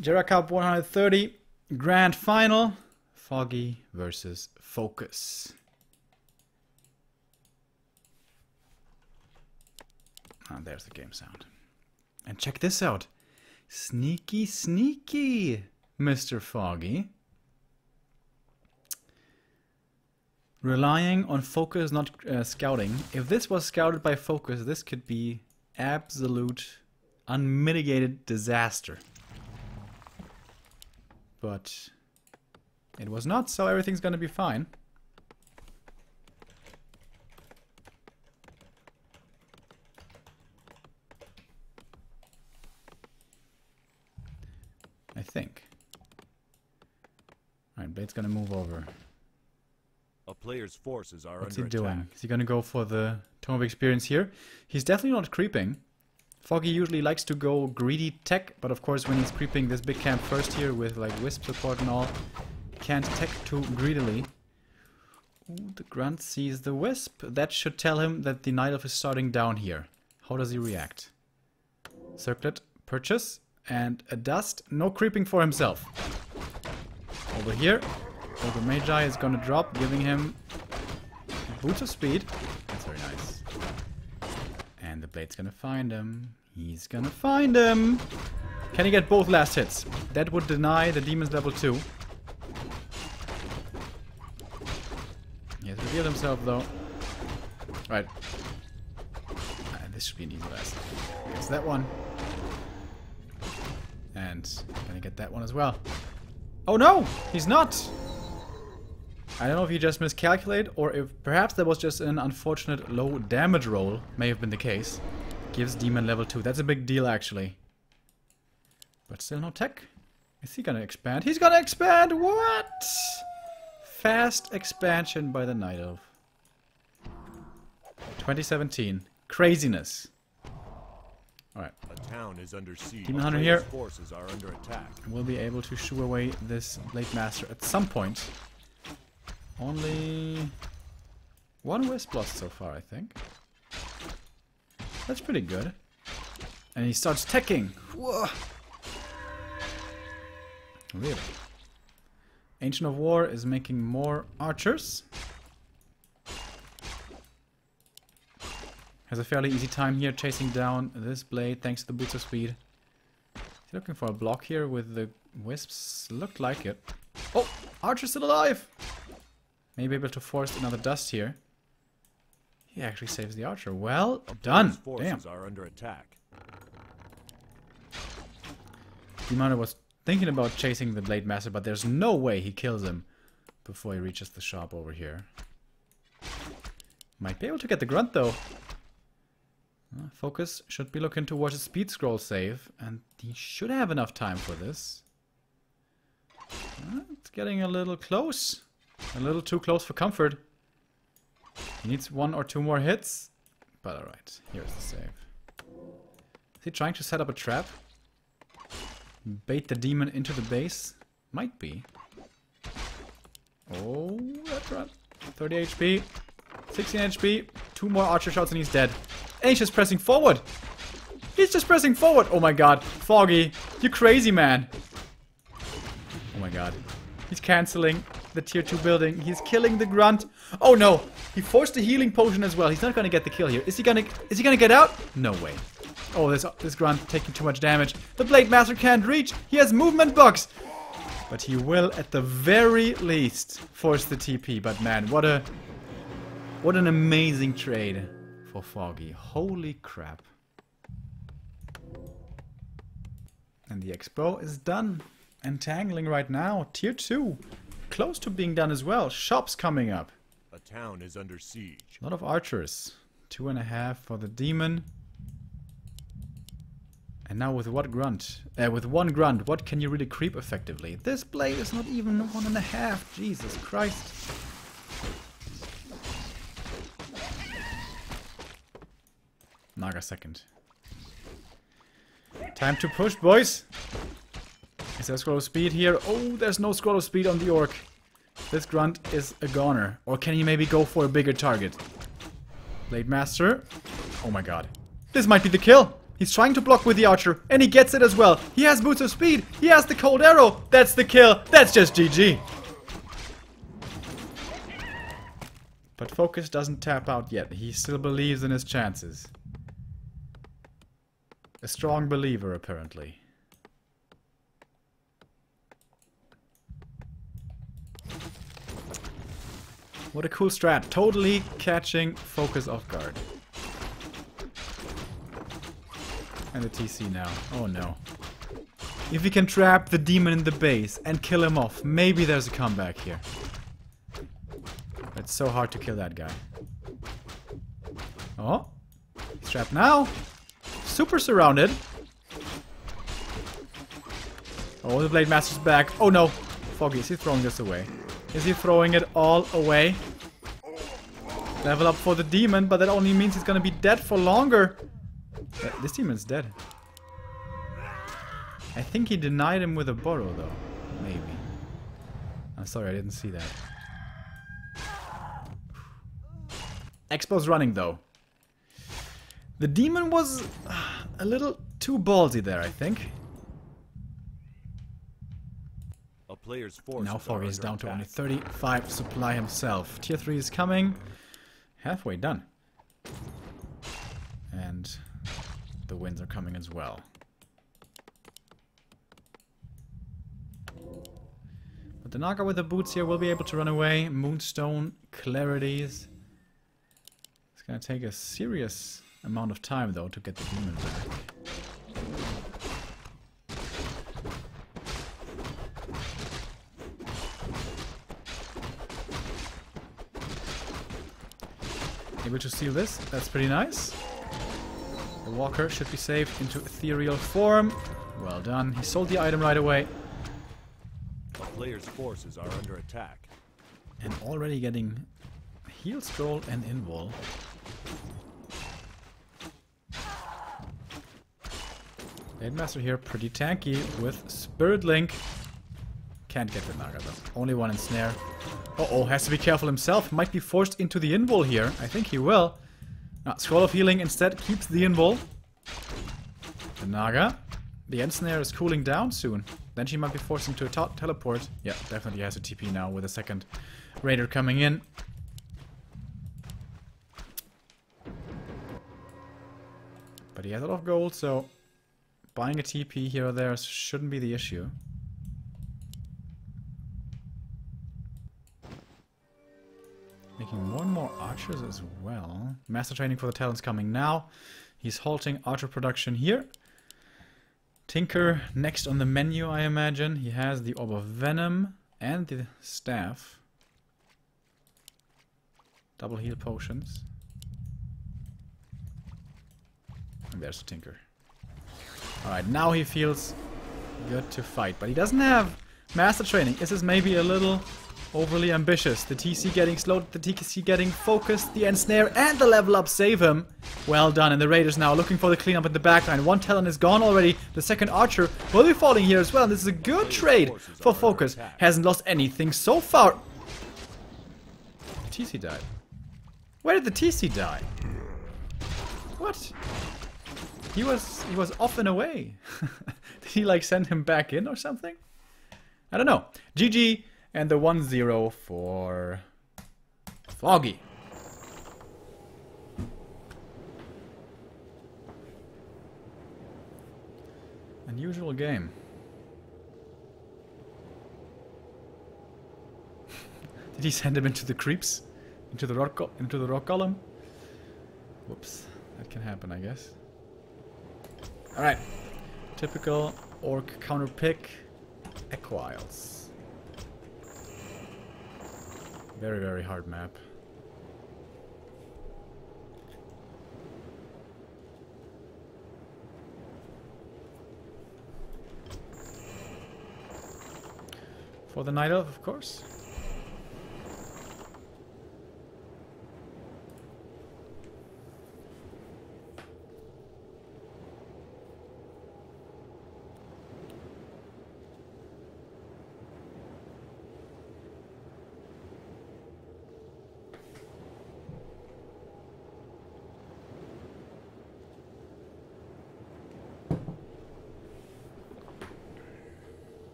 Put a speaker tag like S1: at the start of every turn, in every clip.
S1: Gera Cup 130 Grand Final. Foggy versus FoCuS. Ah, there's the game sound. And check this out. Sneaky, sneaky, Mr. Foggy. Relying on FoCuS, not scouting. If this was scouted by FoCuS, this could be absolute, unmitigated disaster. But it was not, so everything's gonna be fine. I think. Alright, Blade's gonna move over.
S2: A player's forces are
S1: What's
S2: under
S1: he doing?
S2: attack.
S1: Is he gonna go for the Tome of Experience here? He's definitely not creeping. Foggy usually likes to go greedy tech, but of course when he's creeping this big camp first here with like wisp support and all, can't tech too greedily. Ooh, the grunt sees the wisp. That should tell him that the Night Elf is starting down here. How does he react? Circlet, purchase, and a dust. No creeping for himself. Over here, the Magi is gonna drop, giving him boots of speed. That's very nice. And the Blade's gonna find him. He's gonna find him! Can he get both last hits? That would deny the demon's level 2. He has revealed himself though. Right. This should be an easy last. There's that one. And gonna get that one as well. Oh no! He's not! I don't know if he just miscalculated or if perhaps that was just an unfortunate low damage roll. May have been the case. Gives demon level 2. That's a big deal actually. But still no tech. Is he gonna expand? He's gonna expand! What? Fast expansion by the Night Elf. 2017. Craziness. Alright.
S2: A town is under siege.
S1: Demon Hunter here.
S2: Forces are under attack.
S1: We'll be able to shoo away this Blade Master at some point. Only one wisp lost so far, I think. That's pretty good. And he starts teching. Whoa. Really? Ancient of War is making more archers. Has a fairly easy time here chasing down this blade thanks to the boots of speed. Is he looking for a block here with the wisps? Looked like it. Oh! Archer's still alive! Maybe able to force another dust here. He actually saves the archer. Well done! Damn.
S2: Are under attack.
S1: Demon was thinking about chasing the Blade Master, but there's no way he kills him before he reaches the shop over here. Might be able to get the grunt though. FoCuS should be looking towards a speed scroll save, and he should have enough time for this. It's getting a little close. A little too close for comfort. He needs 1 or 2 more hits. But alright, here's the save. Is he trying to set up a trap? Bait the demon into the base? Might be. Oh, that's right. 30 HP. 16 HP. 2 more archer shots and he's dead. And he's just pressing forward. He's just pressing forward. Oh my god. Foggy. You crazy man. Oh my god. He's cancelling the tier 2 building. He's killing the grunt. Oh no. He forced a healing potion as well. He's not gonna get the kill here. Is he gonna get out? No way. Oh, this grunt taking too much damage. The Blade Master can't reach. He has movement bugs. But he will at the very least force the TP. But man, what an amazing trade for Foggy. Holy crap. And the expo is done. Entangling right now. Tier 2. Close to being done as well. Shops coming up.
S2: A town is under siege.
S1: A lot of archers. 2.5 for the demon. And now with what grunt? With 1 grunt, what can you really creep effectively? This blade is not even 1.5. Jesus Christ. Naga second. Time to push, boys. Is there a scroll of speed here? Oh, there's no scroll of speed on the orc. This grunt is a goner. Or can he maybe go for a bigger target? Blade Master. Oh my god. This might be the kill. He's trying to block with the archer, and he gets it as well. He has boots of speed. He has the cold arrow. That's the kill. That's just GG. But FoCuS doesn't tap out yet. He still believes in his chances. A strong believer, apparently. What a cool strat. Totally catching FoCuS off guard. And the TC now. Oh no. If we can trap the demon in the base and kill him off, maybe there's a comeback here. It's so hard to kill that guy. Oh. He's trapped now. Super surrounded. Oh, the Blade Master's back. Oh no. Foggy, is he throwing this away? Is he throwing it all away? Level up for the demon, but that only means he's gonna be dead for longer. This demon's dead. I think he denied him with a borrow, though. Maybe. I'm sorry, I didn't see that. Expo's running, though. The demon was a little too ballsy there, I think.
S2: A player's force
S1: Now Foggy is down
S2: attack.
S1: to only 35 supply himself. Tier 3 is coming. Halfway done. And the wins are coming as well. But the Naga with the boots here will be able to run away. Moonstone, Clarities. It's gonna take a serious amount of time though to get the demon back. Able to steal this, that's pretty nice. The walker should be saved into ethereal form. Well done. He sold the item right away.
S2: A player's forces are under attack.
S1: And already getting heal scroll and invul. Blade Master here pretty tanky with Spirit Link. Can't get the Naga though. Only one in snare. Uh-oh, has to be careful himself. Might be forced into the invul here. I think he will. Scroll of Healing instead keeps the invul. The Naga. The end snare is cooling down soon. Then she might be forced into a teleport. Yeah, definitely has a TP now with a second Raider coming in. But he has a lot of gold, so buying a TP here or there shouldn't be the issue. Making more and more archers as well. Master training for the talents coming now. He's halting archer production here. Tinker next on the menu, I imagine. He has the Orb of Venom and the staff. Double heal potions. And there's the Tinker. Alright, now he feels good to fight. But he doesn't have master training. This is maybe a little overly ambitious. The TC getting slowed, the TC getting focused, the ensnare and the level up save him. Well done, and the Raiders now looking for the cleanup in the backline. One talent is gone already. The second archer will be falling here as well. This is a good trade for FoCuS. Hasn't lost anything so far. The TC died. Where did the TC die? What? He was off and away. Did he like send him back in or something? I don't know. GG. And the 1-0 for Foggy. Unusual game. Did he send him into the creeps? Into the rock column? Whoops. That can happen, I guess. Alright. Typical orc counter pick. Equiles. Very, very hard map. For the Night Elf, of course.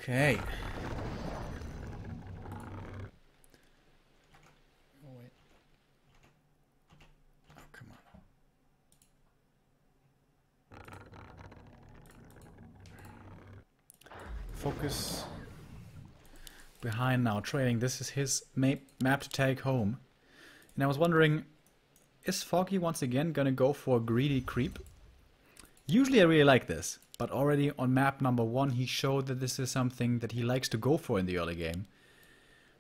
S1: Okay. Oh, wait. Oh, come on. FoCuS behind now, trading. This is his map to take home. And I was wondering, is Foggy once again gonna go for a greedy creep? Usually I really like this, but already on map number 1 he showed that this is something that he likes to go for in the early game.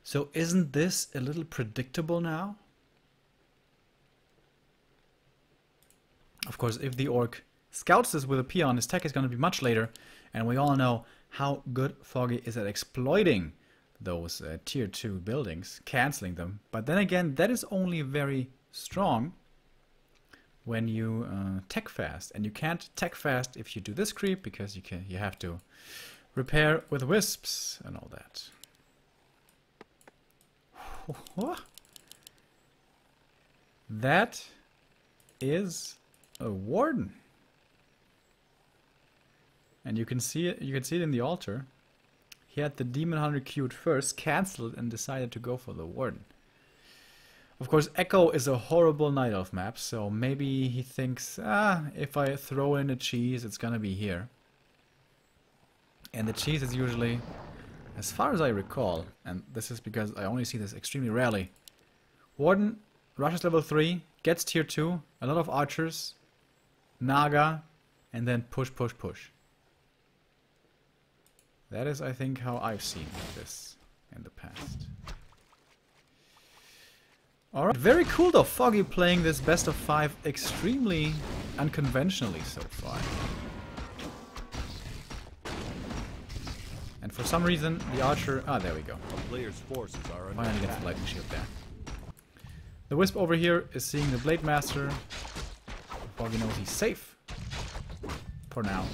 S1: So isn't this a little predictable now? Of course, if the orc scouts this with a peon, his tech is gonna be much later, and we all know how good Foggy is at exploiting those tier 2 buildings, cancelling them. But then again, that is only very strong when you tech fast, and you can't tech fast if you do this creep, because you have to repair with wisps and all that. That is a warden, and you can see it. You can see it in the altar. He had the demon hunter queued first, cancelled, and decided to go for the warden. Of course, Echo is a horrible Night Elf map, so maybe he thinks, if I throw in a cheese, it's gonna be here. And the cheese is usually, as far as I recall, and this is because I only see this extremely rarely, Warden rushes level 3, gets tier 2, a lot of archers, Naga, and then push, push, push. That is, I think, how I've seen this in the past. Alright, very cool though, Foggy playing this best of 5 extremely unconventionally so far. And for some reason, the archer... Ah, there we go.
S2: A player's forces are under
S1: Finally
S2: attack.
S1: gets the lightning shield there. The Wisp over here is seeing the Blade Master. Foggy knows he's safe. For now.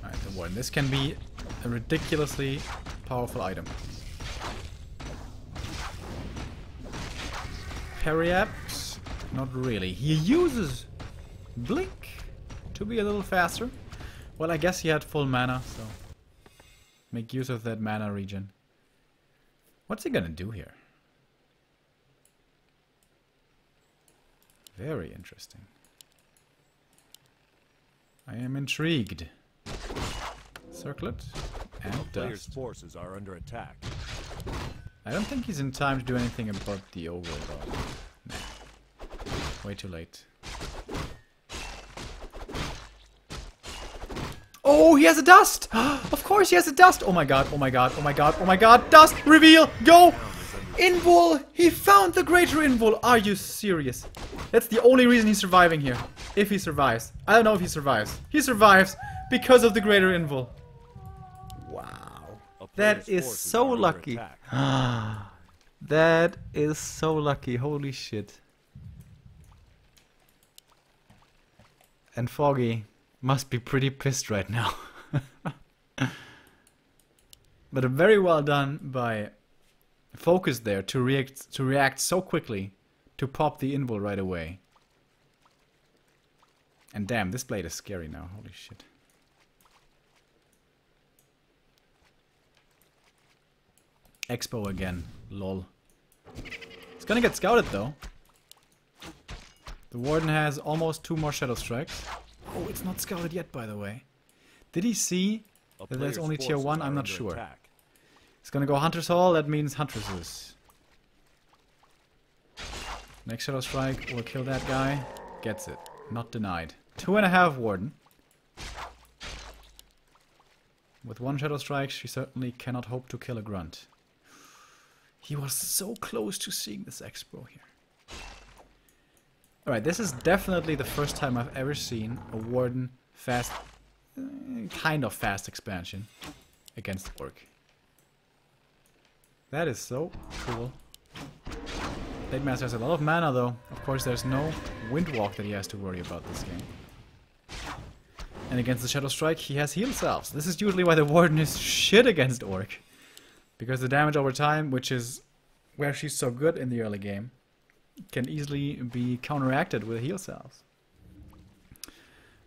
S1: Alright, the Warden. This can be a ridiculously powerful item. Periaps? Not really. He uses Blink to be a little faster. Well, I guess he had full mana, so make use of that mana regen. What's he gonna do here? Very interesting. I am intrigued. Circlet and
S2: Player's
S1: dust.
S2: forces are under attack.
S1: I don't think he's in time to do anything about the ogre though. Nah. Way too late. Oh, he has a dust! Of course he has a dust! Oh my god, oh my god, oh my god, oh my god! Dust! Reveal! Go! Invul! He found the greater Invul! Are you serious? That's the only reason he's surviving here. If he survives. I don't know if he survives. He survives because of the greater Invul. Wow. That is so lucky. That is so lucky. Holy shit. And Foggy must be pretty pissed right now. But very well done by FoCuS there to react so quickly to pop the invul right away. And damn, this blade is scary now. Holy shit. Expo again. Lol. It's gonna get scouted though. The Warden has almost 2 more Shadow Strikes. Oh, it's not scouted yet, by the way. Did he see that there's only tier 1? I'm not sure. It's gonna go Hunter's Hall, that means Huntresses. Next Shadow Strike will kill that guy. Gets it. Not denied. 2.5 Warden. With 1 Shadow Strike, she certainly cannot hope to kill a Grunt. He was so close to seeing this Expo here. Alright, this is definitely the first time I've ever seen a Warden fast, kind of fast expansion against Orc. That is so cool. Blade Master has a lot of mana though. Of course there's no Windwalk that he has to worry about this game. And against the Shadow Strike he has Heal Salves. This is usually why the Warden is shit against Orc. Because the damage over time, which is where she's so good in the early game, can easily be counteracted with Heal Salves.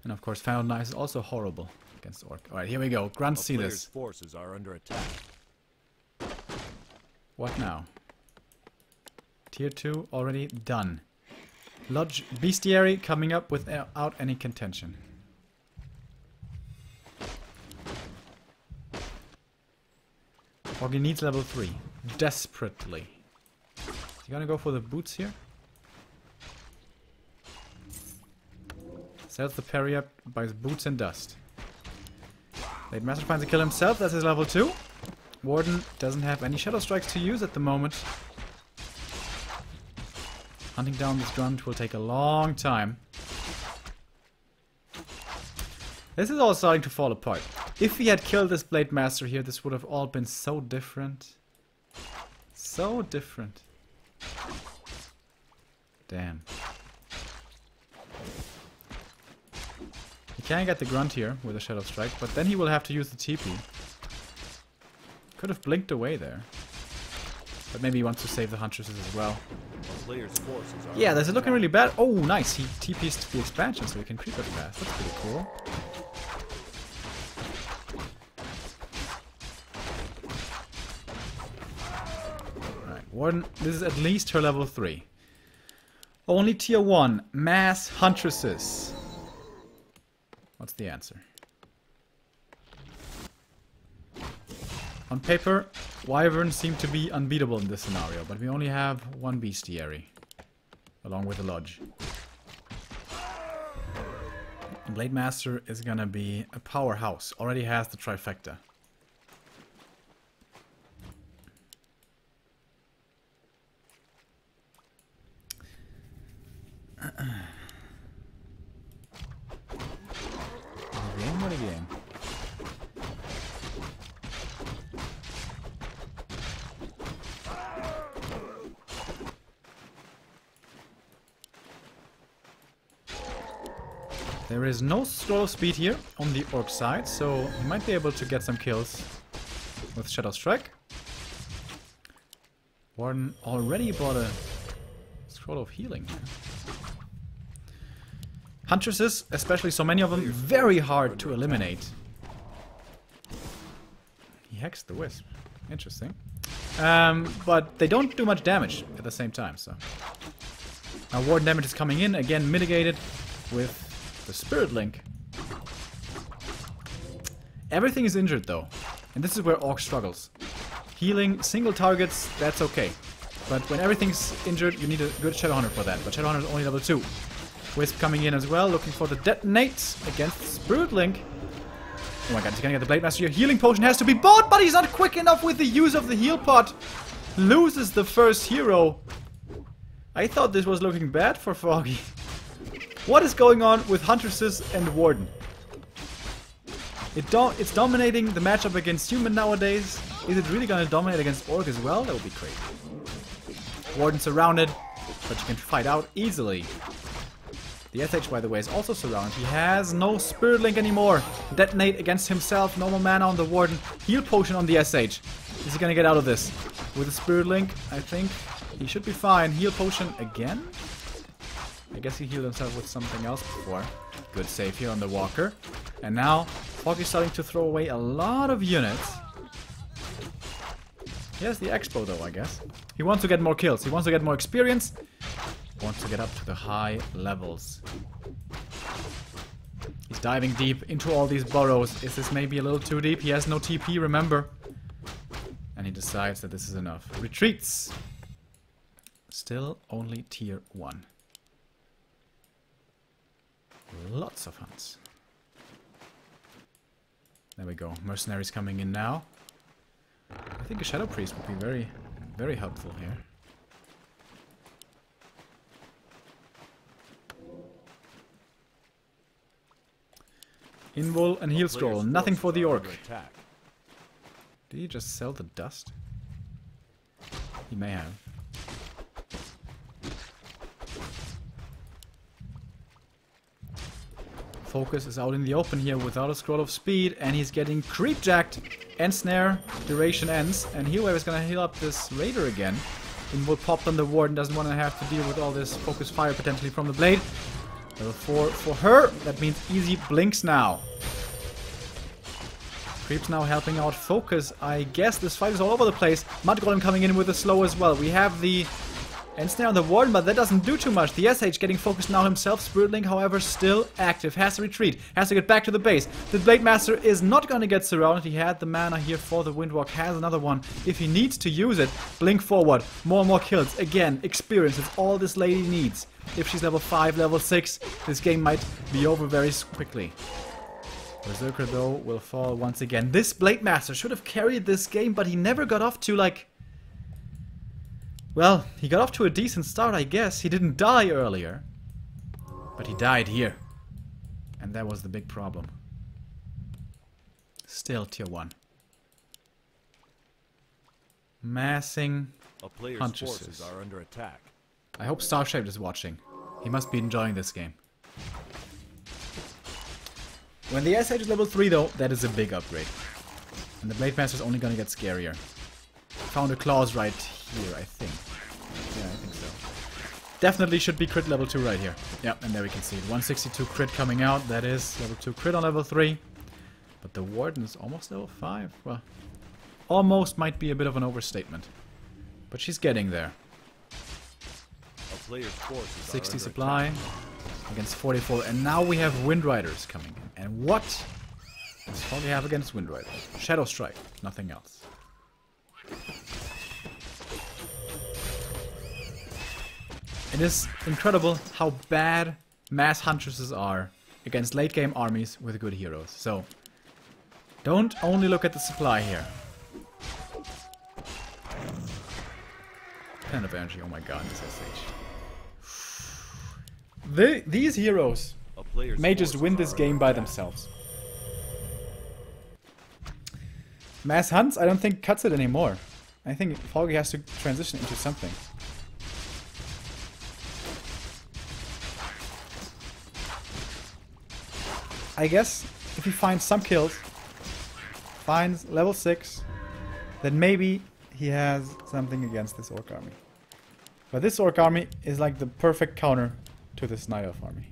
S1: And of course, Found Knife is also horrible against Orc. Alright, here we go. Grunts see this.
S2: Forces are under attack.
S1: What now? Tier 2 already done. Lodge Bestiary coming up without any contention. Foggy needs level 3. Desperately. Is he gonna go for the boots here? Sells the parry up, buys boots and dust. Blade Master finds a kill himself, that's his level 2. Warden doesn't have any Shadow Strikes to use at the moment. Hunting down this grunt will take a long time. This is all starting to fall apart. If he had killed this Blade Master here, this would have all been so different. So different. Damn. He can get the grunt here with a Shadow Strike, but then he will have to use the TP. Could have blinked away there. But maybe he wants to save the Huntresses as well. Yeah, this is looking really bad. Oh, nice. He TP's to the expansion so he can creep it fast. That's pretty cool. Alright, Warden, this is at least her level 3. Only tier 1. Mass Huntresses. What's the answer? On paper, Wyverns seem to be unbeatable in this scenario, but we only have one Bestiary, along with a Lodge. Blade Master is gonna be a powerhouse, already has the trifecta. What a game. There is no scroll of speed here on the Orc side, so he might be able to get some kills with Shadow Strike. Warden already bought a scroll of healing here. Huntresses, especially so many of them, very hard to eliminate. He hacks the Wisp. Interesting. But they don't do much damage at the same time, so. Now Warden damage is coming in, again mitigated with the Spirit Link. Everything is injured though. And this is where Orc struggles. Healing single targets, that's okay. But when everything's injured, you need a good Shadowhunter for that. But Shadowhunter is only level 2. Wisp coming in as well, looking for the detonate against Spirit Link. Oh my god, he's gonna get the Blade Master here. Healing potion has to be bought, but he's not quick enough with the use of the heal pot. Loses the first hero. I thought this was looking bad for Foggy. What is going on with Huntresses and Warden? It's dominating the matchup against Human nowadays. Is it really gonna dominate against Orc as well? That would be crazy. Warden surrounded, but you can fight out easily. The SH, by the way, is also surrounded. He has no Spirit Link anymore. Detonate against himself. No more mana on the Warden. Heal potion on the SH. Is he gonna get out of this? With a Spirit Link, I think he should be fine. Heal potion again? I guess he healed himself with something else before. Good save here on the Walker. And now, Foggy's starting to throw away a lot of units. He has the Expo though, I guess. He wants to get more kills. He wants to get more experience. Wants to get up to the high levels. He's diving deep into all these burrows. Is this maybe a little too deep? He has no TP, remember. And he decides that this is enough. Retreats. Still only tier 1. Lots of hunts. There we go. Mercenaries coming in now. I think a Shadow Priest would be very, very helpful here. Invul and Heal Scroll. Nothing for the Orc. Did he just sell the dust? He may have. FoCuS is out in the open here without a scroll of speed, and he's getting creep jacked. End snare, duration ends, and Healwave is gonna heal up this Raider again. Invul popped on the Warden, doesn't want to have to deal with all this FoCuS fire potentially from the blade. Level 4 for her. That means easy blinks now. Creeps now helping out FoCuS. I guess this fight is all over the place. Mud Golem coming in with the slow as well. We have the ensnare on the Warden, but that doesn't do too much. The SH getting focused now himself. Spirit Link, however, still active. Has to retreat. Has to get back to the base. The Blade Master is not going to get surrounded. He had the mana here for the Windwalk. Has another one if he needs to use it. Blink forward. More and more kills. Again, experience is all this lady needs. If she's level 5, level 6, this game might be over very quickly. Berserker, though, will fall once again. This Blade Master should have carried this game, but he never got off to, like... Well, he got off to a decent start, I guess. He didn't die earlier. But he died here. And that was the big problem. Still tier 1. Massing
S2: A player's
S1: Huntresses.
S2: forces are under attack.
S1: I hope Starshaped is watching. He must be enjoying this game. When the SH is level 3 though, that is a big upgrade. And the Blade Master is only gonna get scarier. Found a clause right here, I think. Yeah, I think so. Definitely should be crit level 2 right here. Yeah, and there we can see it. 162 crit coming out. That is level 2 crit on level 3. But the Warden is almost level 5. Well, almost might be a bit of an overstatement. But she's getting there.
S2: A player's forces
S1: 60
S2: are under
S1: supply
S2: attack.
S1: against 44. And now we have Wind Riders coming in. And what does Foggy have against Wind Riders? Shadow Strike, nothing else. It is incredible how bad mass Huntresses are against late game armies with good heroes. So, don't only look at the supply here. 10 of energy, oh my god, this SH. These heroes
S2: A player's
S1: may just
S2: forces
S1: win
S2: are
S1: this
S2: under
S1: game by
S2: attack.
S1: themselves. Mass Hunts, I don't think cuts it anymore. I think Foggy has to transition into something. I guess if he finds some kills, finds level 6, then maybe he has something against this Orc army. But this Orc army is like the perfect counter to this Night Elf army.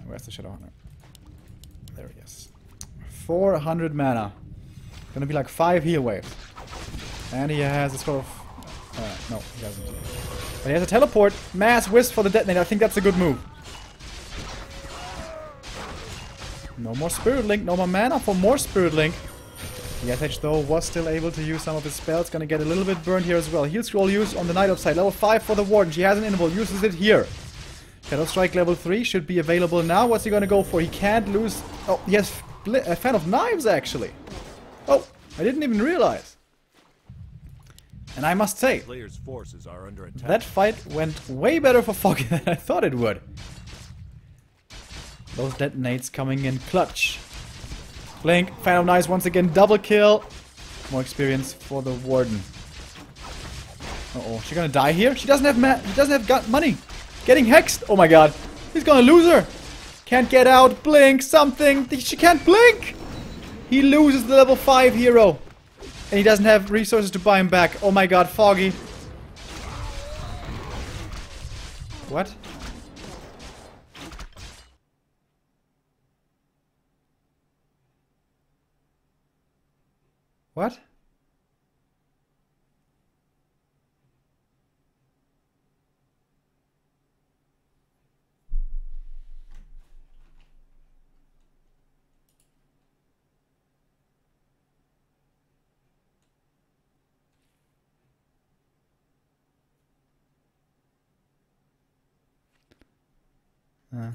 S1: Where's the Shadow Hunter? There he is. 400 mana. Gonna be like 5 heal waves. And he has a sort of... no, he doesn't. But he has a teleport. Mass Wisp for the detonator. I think that's a good move. No more Spirit Link. No more mana for more Spirit Link. The SH though was still able to use some of his spells. Gonna get a little bit burned here as well. Heal Scroll use on the Night Elf side. Level 5 for the Warden. She has an interval. Uses it here. Shadow Strike level 3 should be available now. What's he gonna go for? He can't lose... Oh, he has a Fan of Knives actually. Oh, I didn't even realize. And I must say,
S2: Player's forces are under attack.
S1: that fight went way better for Foggy than I thought it would. Those detonates coming in clutch. Blink, Fan of Knives once again, double kill. More experience for the Warden. Uh-oh, she gonna die here? She doesn't have money. Getting hexed. Oh my god. He's gonna lose her. Can't get out. Blink something. She can't blink. He loses the level 5 hero. And he doesn't have resources to buy him back. Oh my god, Foggy. What? What? Huh.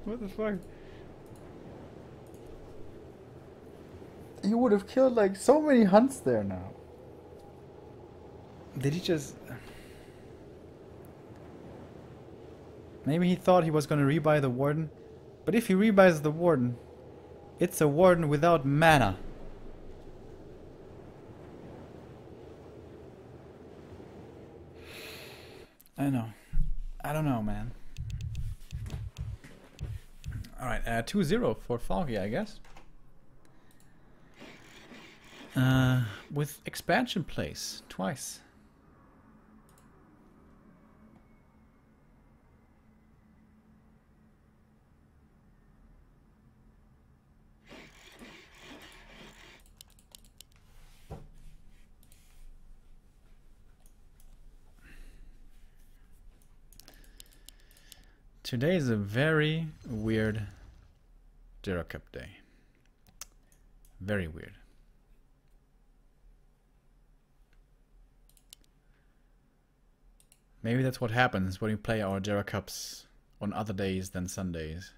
S1: What the fuck? He would have killed like so many hunts there now. Did he just... Maybe he thought he was gonna rebuy the Warden But if he rebuys the Warden, it's a Warden without mana. I know. I don't know, man. Alright, 2-0 for Foggy, I guess. With expansion plays, twice. Today is a very weird Gera Cup day. Very weird. Maybe that's what happens when we play our Gera Cups on other days than Sundays.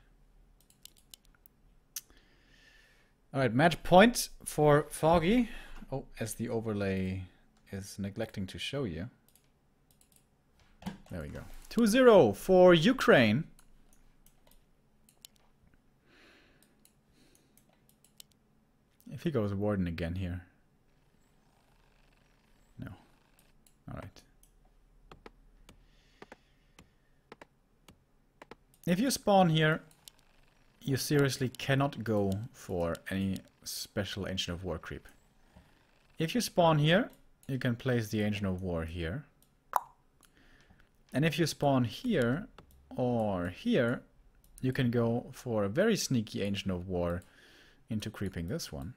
S1: Alright, match point for Foggy. Oh, as the overlay is neglecting to show you. There we go. 2-0 for Ukraine. If he goes Warden again here. No. Alright. If you spawn here, you seriously cannot go for any special Ancient of War creep. If you spawn here, you can place the Ancient of War here. And if you spawn here or here, you can go for a very sneaky Ancient of War into creeping this one.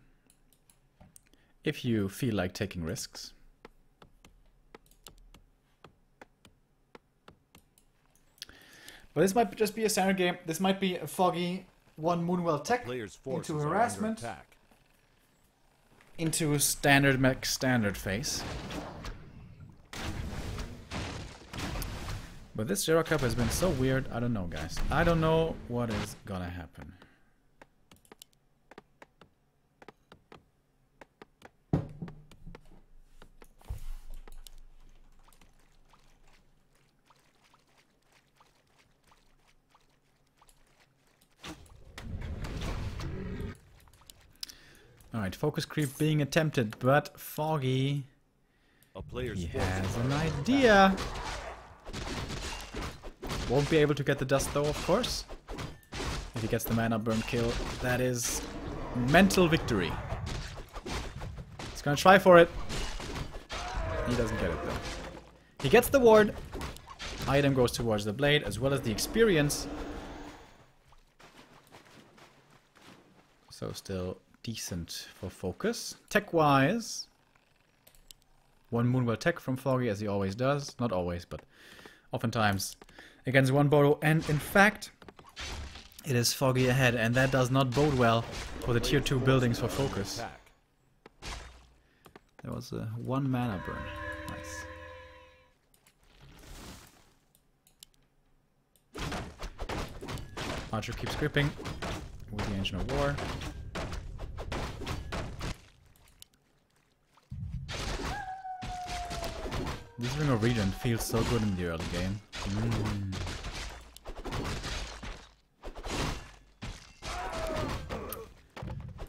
S1: If you feel like taking risks. But this might just be a standard game. This might be a Foggy 1 Moonwell tech into harassment, into a standard mech standard phase. But this Gera Cup has been so weird, I don't know, guys. I don't know what is gonna happen. Alright, focus creep being attempted, but Foggy, he has an idea. Won't be able to get the dust though, of course. If he gets the mana burn kill, that is mental victory. He's gonna try for it. He doesn't get it though. He gets the ward. Item goes towards the blade as well as the experience. So still decent for focus. Tech-wise, 1 Moonwell tech from Foggy as he always does. Not always, but oftentimes. Against 1 Bodo, and in fact, it is Foggy ahead, and that does not bode well for the tier 2 buildings for FoCuS. There was a 1 mana burn. Nice. Archer keeps gripping with the Ancient of War. This Ring of Regent feels so good in the early game.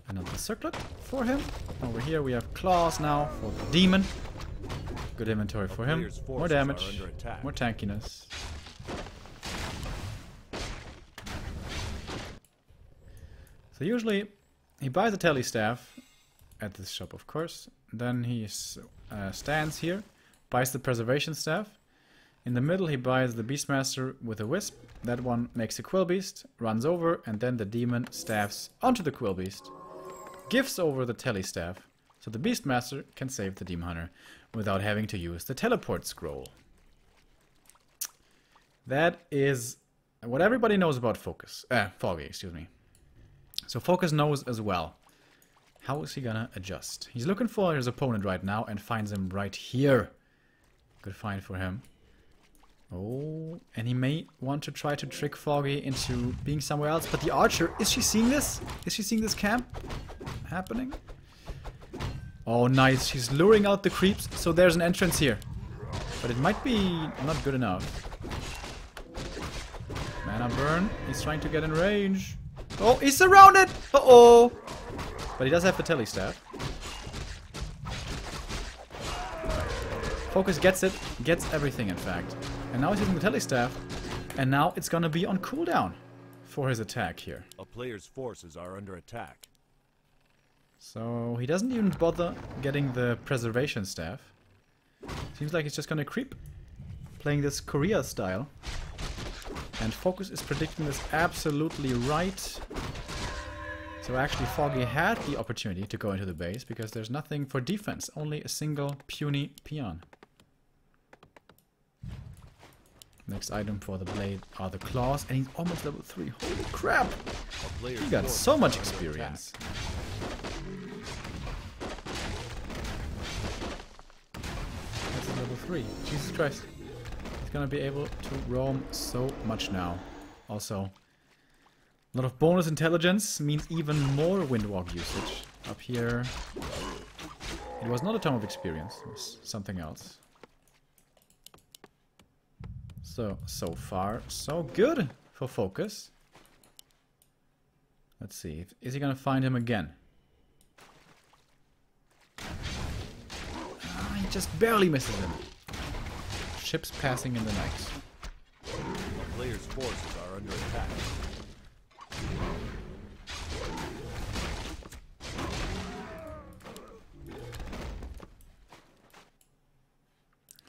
S1: Another circlet for him. Over here we have claws now for the demon. Good inventory for him. More damage, more tankiness. So usually he buys a tele staff at this shop, of course. Then he stands here, buys the preservation staff. In the middle he buys the Beastmaster with a wisp. That one makes a Quill Beast, runs over, and then the demon staffs onto the Quill Beast. Gives over the tele staff, so the Beastmaster can save the Demon Hunter without having to use the teleport scroll. That is what everybody knows about Foggy, excuse me. So FoCuS knows as well. How is he gonna adjust? He's looking for his opponent right now and finds him right here. Good find for him. Oh, and he may want to try to trick Foggy into being somewhere else. But the Archer, is she seeing this? Is she seeing this camp happening? Oh, nice. She's luring out the creeps. So there's an entrance here. But it might be not good enough. Mana burn. He's trying to get in range. Oh, he's surrounded! Uh-oh! But he does have the telestaff. FoCuS gets it. Gets everything, in fact. And now he's using the telestaff. And now it's gonna be on cooldown for his attack here.
S2: A player's forces are under attack.
S1: So he doesn't even bother getting the preservation staff. Seems like he's just gonna creep. Playing this Korea style. And FoCuS is predicting this absolutely right. So actually Foggy had the opportunity to go into the base because there's nothing for defense. Only a single puny peon. Next item for the blade are the claws. And he's almost level 3. Holy crap! He got so much experience. That's level 3. Jesus Christ. He's gonna be able to roam so much now. Also, a lot of bonus intelligence means even more windwalk usage. Up here, it was not a Tome of Experience, it was something else. So far, so good for FoCuS. Let's see, is he gonna find him again? He just barely misses him. Ships passing in the night.
S2: The player's forces are under attack.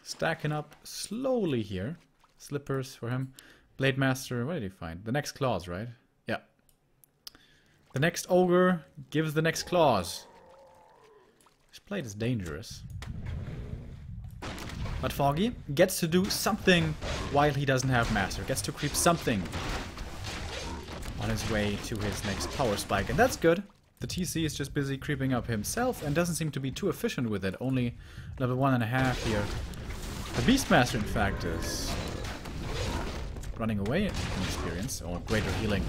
S1: Stacking up slowly here. Slippers for him. Blade Master, what did he find? The next claws, right? Yeah. The next ogre gives the next claws. This blade is dangerous. But Foggy gets to do something while he doesn't have Master. Gets to creep something on his way to his next power spike. And that's good. The TC is just busy creeping up himself and doesn't seem to be too efficient with it. Only level 1.5 here. The Beastmaster, in fact, is running away in experience. Or greater healing.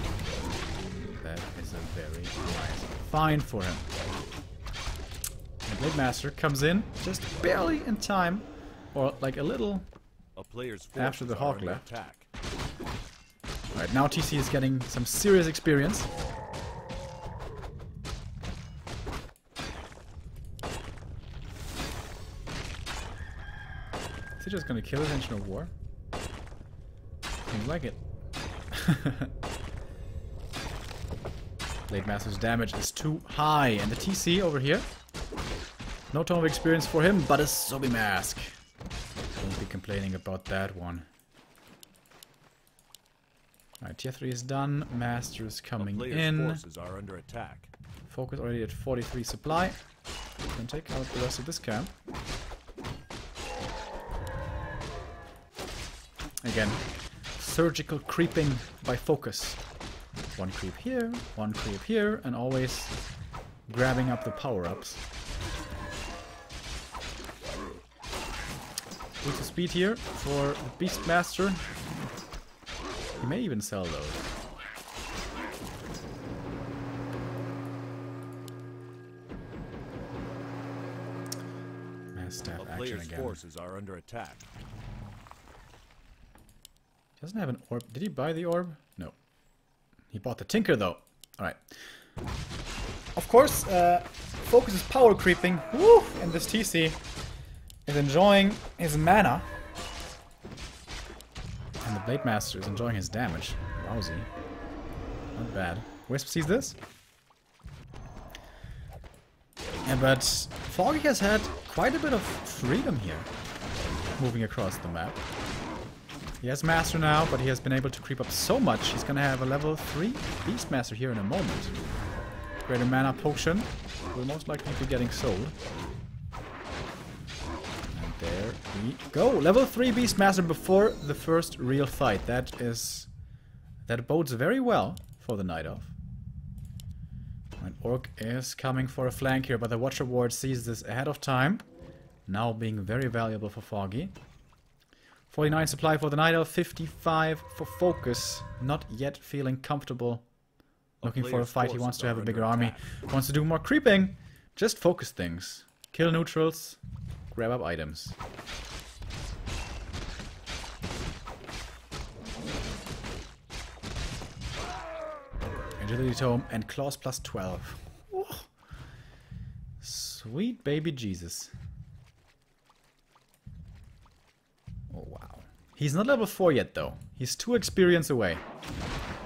S1: That is a very nice find for him. The Blade Master comes in just barely in time. Or like a little after the Hawk left. Alright, now TC is getting some serious experience. Is he just gonna kill his Engine of War? Seems like it. Blade Master's damage is too high, and the TC over here. No Tome of Experience for him, but a Sobi Mask. Won't be complaining about that one. Alright, tier 3 is done. Master is coming in.
S2: Forces are under attack.
S1: FoCuS already at 43 supply. Can take out the rest of this camp. Again, surgical creeping by FoCuS. One creep here, and always grabbing up the power-ups. Boost of speed here for the Beastmaster. He may even sell those. Mass staff action again.
S2: Forces are under attack.
S1: He doesn't have an orb. Did he buy the orb? No. He bought the Tinker though. Alright. Of course, FoCuS is power creeping. Woo! And this TC is enjoying his mana. And the Blade Master is enjoying his damage. Lousy. Not bad. Wisp sees this. Yeah, but Foggy has had quite a bit of freedom here. Moving across the map. He has Master now, but he has been able to creep up so much. He's gonna have a level 3 Beastmaster here in a moment. Greater Mana Potion will most likely be getting sold. There we go. Level 3 Beastmaster before the first real fight. That bodes very well for the Night Elf. And Orc is coming for a flank here, but the Watcher Ward sees this ahead of time. Now being very valuable for Foggy. 49 supply for the Night Elf, 55 for FoCuS. Not yet feeling comfortable. Looking for a fight. He wants to have a bigger army. Wants to do more creeping. Just focus things. Kill neutrals. Grab up items. Agility Tome and Claws plus 12. Oh, sweet baby Jesus. Oh, wow. He's not level 4 yet, though. He's 2 experience away.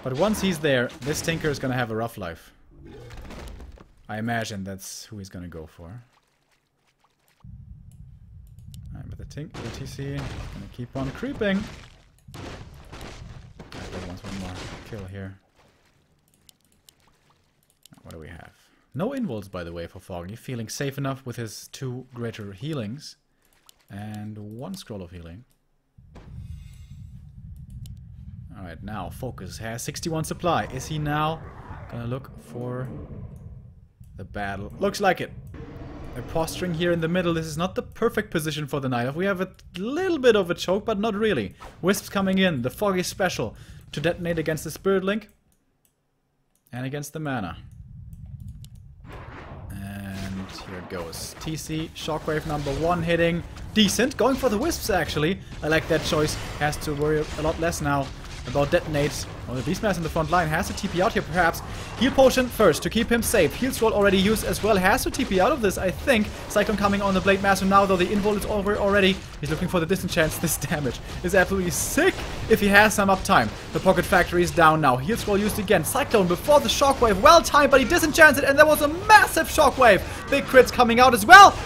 S1: But once he's there, this Tinker is gonna have a rough life. I imagine that's who he's gonna go for. Alright, but the TC is gonna keep on creeping. I want one more kill here. What do we have? No involts, by the way, for Foggy. Feeling safe enough with his 2 greater healings. And 1 scroll of healing. Alright, now FoCuS has 61 supply. Is he now gonna look for the battle? Looks like it. They're posturing here in the middle. This is not the perfect position for the Night Elf. We have a little bit of a choke, but not really. Wisps coming in. The Foggy special to detonate against the Spirit Link. And against the Mana. And here it goes. TC, Shockwave number 1 hitting. Decent. Going for the Wisps, actually. I like that choice. Has to worry a lot less now about detonates. Oh, the Beastmaster in the front line has to TP out here, perhaps. Heal Potion first to keep him safe. Heal Scroll already used as well. Has to TP out of this, I think. Cyclone coming on the Blade Master now, though the invul is over already. He's looking for the disenchant. This damage is absolutely sick if he has some uptime. The Pocket Factory is down now. Heal Scroll used again. Cyclone before the Shockwave. Well timed, but he disenchants it, and there was a massive Shockwave. Big crits coming out as well.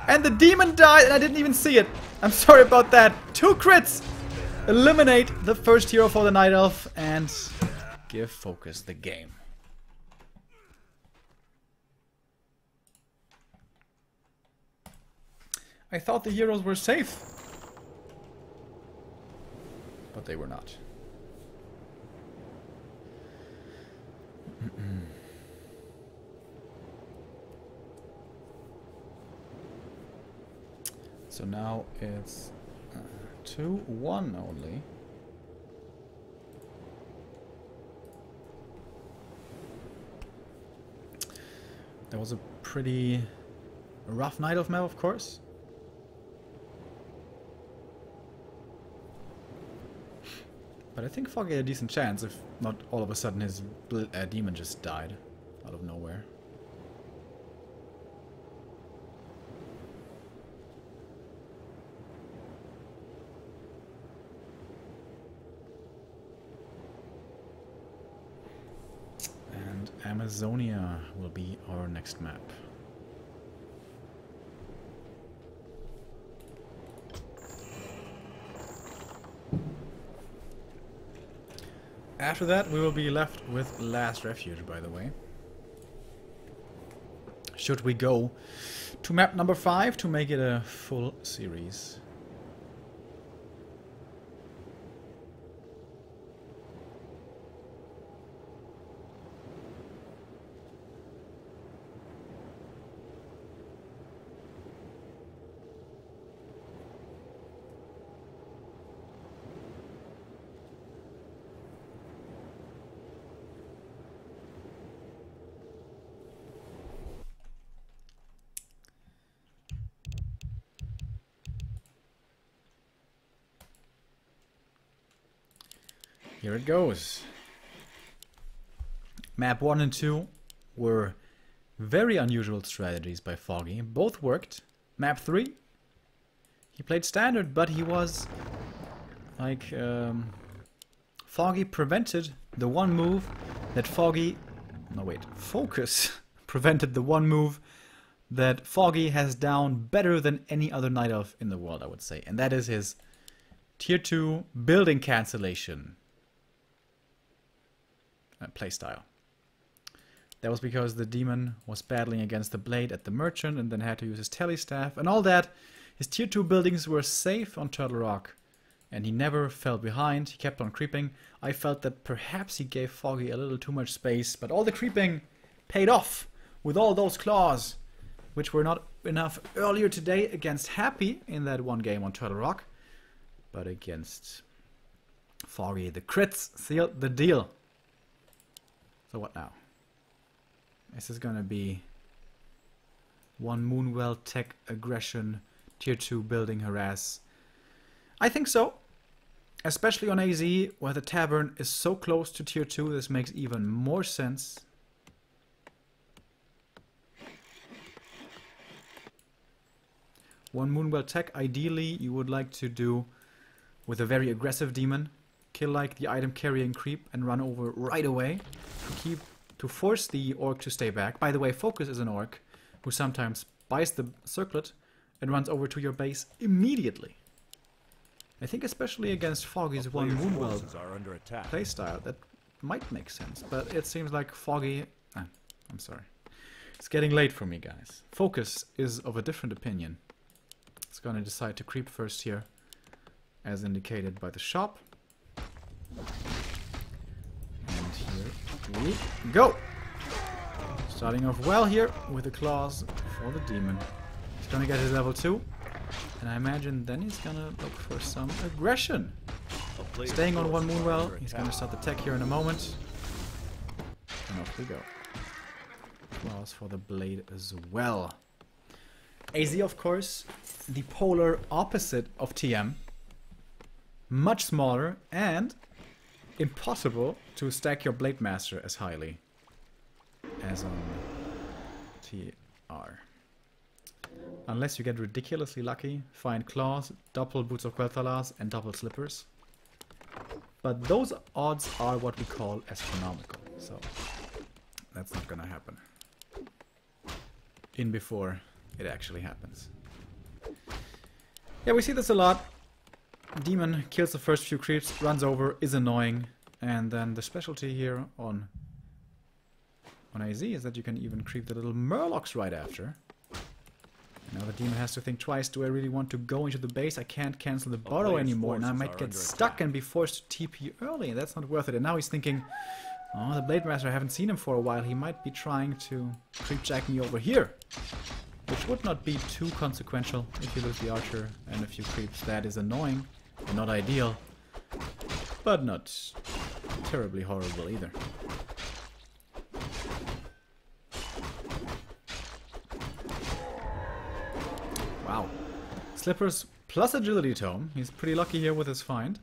S1: And the demon died, and I didn't even see it. I'm sorry about that. 2 crits. Eliminate the first hero for the Night Elf and give FoCuS the game. I thought the heroes were safe, but they were not. So now it's 2-1 only. That was a pretty rough Night Elf map, of course. But I think Foggy had a decent chance, if not all of a sudden his demon just died out of nowhere. Amazonia will be our next map. After that, we will be left with Last Refuge, by the way. Should we go to map number 5 to make it a full series? Here it goes. Map 1 and 2 were very unusual strategies by Foggy. Both worked. Map 3, he played standard, but he was like Foggy prevented the one move that FoCuS prevented the one move that Foggy has down better than any other Night Elf in the world, I would say. And that is his Tier 2 building cancellation playstyle. That was because the demon was battling against the blade at the merchant and then had to use his telestaff and all that. His Tier 2 buildings were safe on Turtle Rock and he never fell behind. He kept on creeping. I felt that perhaps he gave Foggy a little too much space, but all the creeping paid off with all those claws, which were not enough earlier today against Happy in that one game on Turtle Rock. But against Foggy, the crits sealed the deal. So what now? This is gonna be one Moonwell tech aggression, Tier 2 building harass. I think so. Especially on AZ, where the Tavern is so close to tier 2, this makes even more sense. One Moonwell tech, ideally, you would like to do with a very aggressive demon. Kill like the item carrying creep and run over right away to force the orc to stay back. By the way, FoCuS is an orc who sometimes buys the circlet and runs over to your base immediately. I think especially against Foggy's one Moonwell playstyle, that might make sense. But it seems like Foggy... I'm sorry. It's getting late for me, guys. FoCuS is of a different opinion. It's gonna decide to creep first here, as indicated by the shop. And here we go! Starting off well here with the claws for the demon. He's gonna get his level 2. And I imagine then he's gonna look for some aggression. Staying on one Moonwell, he's gonna start the tech here in a moment. And off we go. Claws for the blade as well. AZ, of course, the polar opposite of TM. Much smaller and impossible to stack your Blade Master as highly as on TR. Unless you get ridiculously lucky, find claws, double boots of Quel'Thalas, and double slippers. But those odds are what we call astronomical, so that's not gonna happen. In before it actually happens. Yeah, we see this a lot. Demon kills the first few creeps, runs over, is annoying, and then the specialty here on AZ is that you can even creep the little Murlocs right after. Now the demon has to think twice, do I really want to go into the base? I can't cancel the burrow anymore, and I might get stuck and be forced to TP early, and that's not worth it. And now he's thinking, oh, the Blade Master, I haven't seen him for a while, he might be trying to creep jack me over here. Which would not be too consequential if you lose the archer and a few creeps. That is annoying and not ideal, but not terribly horrible either. Wow. Slippers plus agility tome. He's pretty lucky here with his find.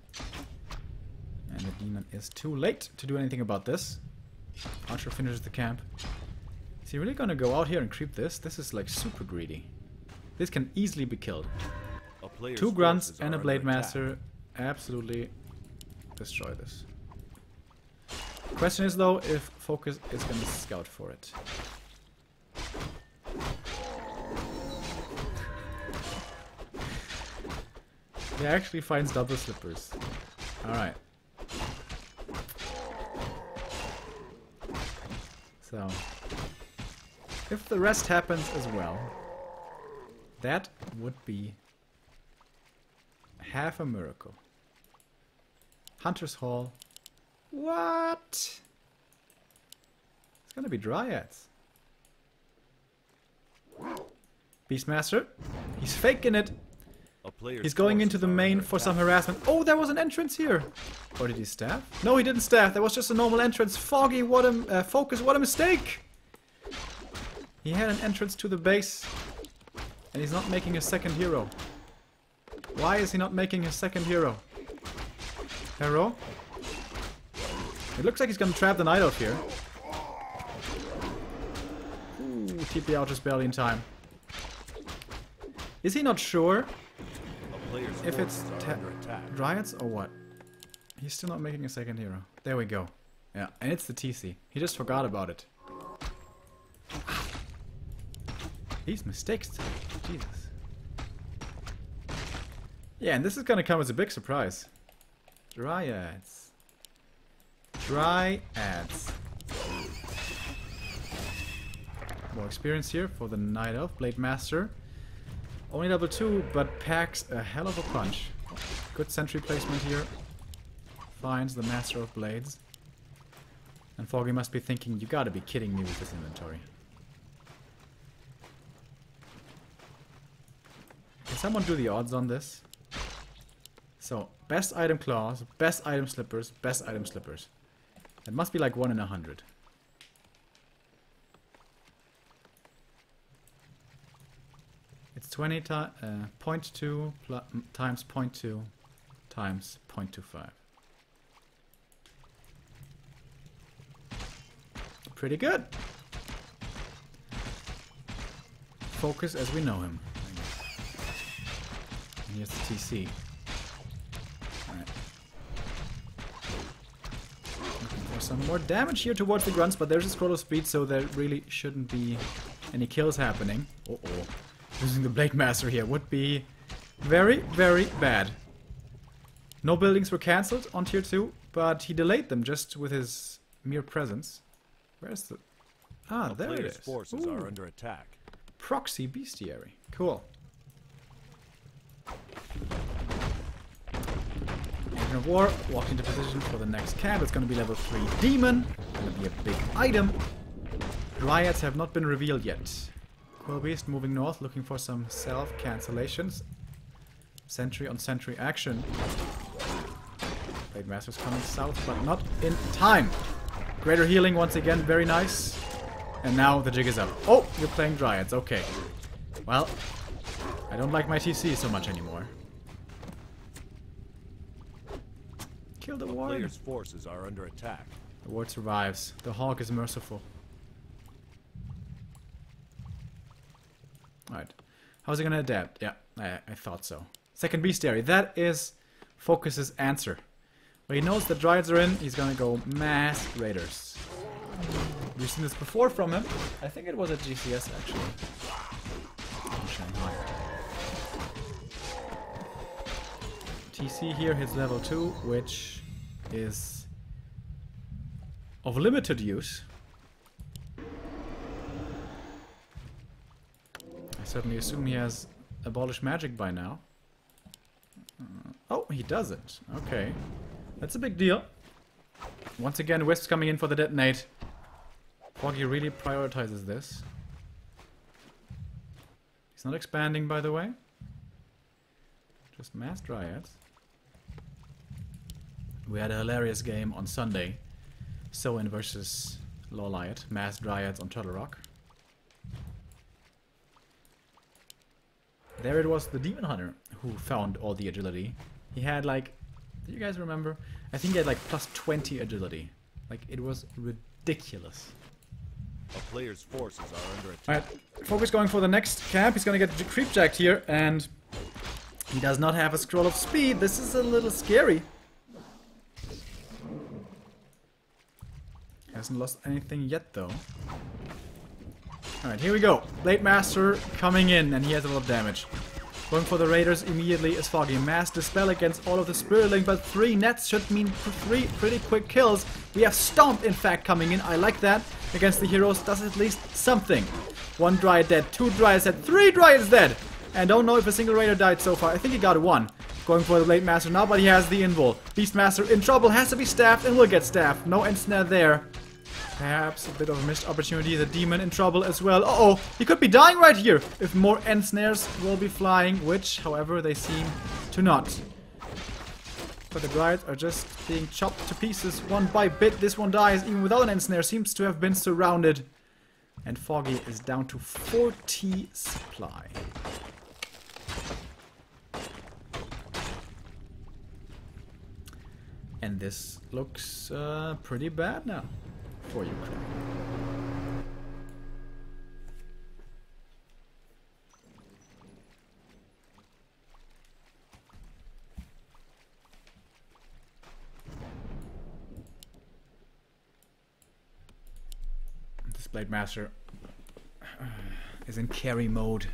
S1: And the demon is too late to do anything about this. Archer finishes the camp. Is he really gonna go out here and creep this? This is like super greedy. This can easily be killed. 2 grunts and a Blade Master absolutely destroy this. Question is though if FoCuS is gonna scout for it. He actually finds double slippers. Alright. So, if the rest happens as well, that would be half a miracle. Hunter's Hall. What? It's gonna be Dryads. Beastmaster. He's faking it. He's going into the main for some harassment. Oh, there was an entrance here. Or did he staff? No, he didn't staff. That was just a normal entrance. Foggy, what a FoCuS, what a mistake. He had an entrance to the base. And he's not making a second hero. Why is he not making his second hero? Hero? It looks like he's gonna trap the Night Elf here. Ooh, TP out just barely in time. Is he not sure if it's Dryads or what? He's still not making a second hero. There we go. Yeah, and it's the TC. He just forgot about it. These mistakes today. Jesus. Yeah, and this is gonna come as a big surprise. Dryads. Dryads. More experience here for the Night Elf. Blade Master. Only level 2, but packs a hell of a punch. Good sentry placement here. Finds the Master of Blades. And Foggy must be thinking, you gotta be kidding me with this inventory. Can someone do the odds on this? So, best item claws, best item slippers, best item slippers. That must be like 1 in 100. It's 20 0.2 times 0.2 times 0.25. Pretty good. FoCuS as we know him. And here's the TC. Alright. Looking for some more damage here towards the grunts, but there's a scroll of speed, so there really shouldn't be any kills happening. Uh-oh. Losing the Blade Master here would be very, very bad. No buildings were cancelled on tier 2, but he delayed them just with his mere presence. Where's the... Ah, there it is.
S2: Forces are under attack.
S1: Proxy bestiary. Cool. Agent of War walked into position for the next camp. It's going to be level 3 demon. Going to be a big item. Dryads have not been revealed yet. Quill Beast moving north, looking for some self-cancellations. Sentry on sentry action. Blade Master's coming south, but not in time. Greater healing once again, very nice. And now the jig is up. Oh, you're playing Dryads, okay. Well, I don't like my TC so much anymore. Kill the ward.
S2: Player's forces are under attack.
S1: The ward survives. The hawk is merciful. Alright. How's he gonna adapt? Yeah, I thought so. Second bestiary. That is FoCuS's answer. When he knows the Dryads are in, he's gonna go mass raiders. We've seen this before from him. I think it was at GCS actually. In Shanghai. TC here hits level 2, which is of limited use. I certainly assume he has abolished magic by now. Oh, he doesn't. Okay. That's a big deal. Once again, Wisps coming in for the detonate. Foggy really prioritizes this. He's not expanding, by the way. Just mass Dryads. We had a hilarious game on Sunday. Soin versus Lawliot. Mass Dryads on Turtle Rock. There it was, the Demon Hunter, who found all the agility. He had like... Do you guys remember? I think he had like plus 20 agility. Like, it was ridiculous.
S2: A player's forces are under attack.
S1: Alright, FoCuS going for the next camp. He's gonna get creep jacked here, and he does not have a scroll of speed. This is a little scary. Hasn't lost anything yet, though. Alright, here we go. Blade Master coming in, and he has a lot of damage. Going for the Raiders immediately is Foggy. Mass Dispel against all of the Spiritling, but 3 nets should mean 3 pretty quick kills. We have Stomp, in fact, coming in. I like that. Against the heroes, does at least something. 1 Dryad dead, 2 Dryads dead, 3 Dryads dead! And don't know if a single Raider died so far. I think he got 1. Going for the Blade Master now, but he has the invul. Beastmaster in trouble, has to be staffed, and will get staffed. No ensnare there. Perhaps a bit of a missed opportunity. The demon in trouble as well. Uh-oh, he could be dying right here if more ensnares will be flying, which, however, they seem to not. But the Dryads are just being chopped to pieces one by bit. This one dies even without an ensnare. Seems to have been surrounded. And Foggy is down to 40 supply. And this looks pretty bad now for Ukraine. This Blade Master is in carry mode.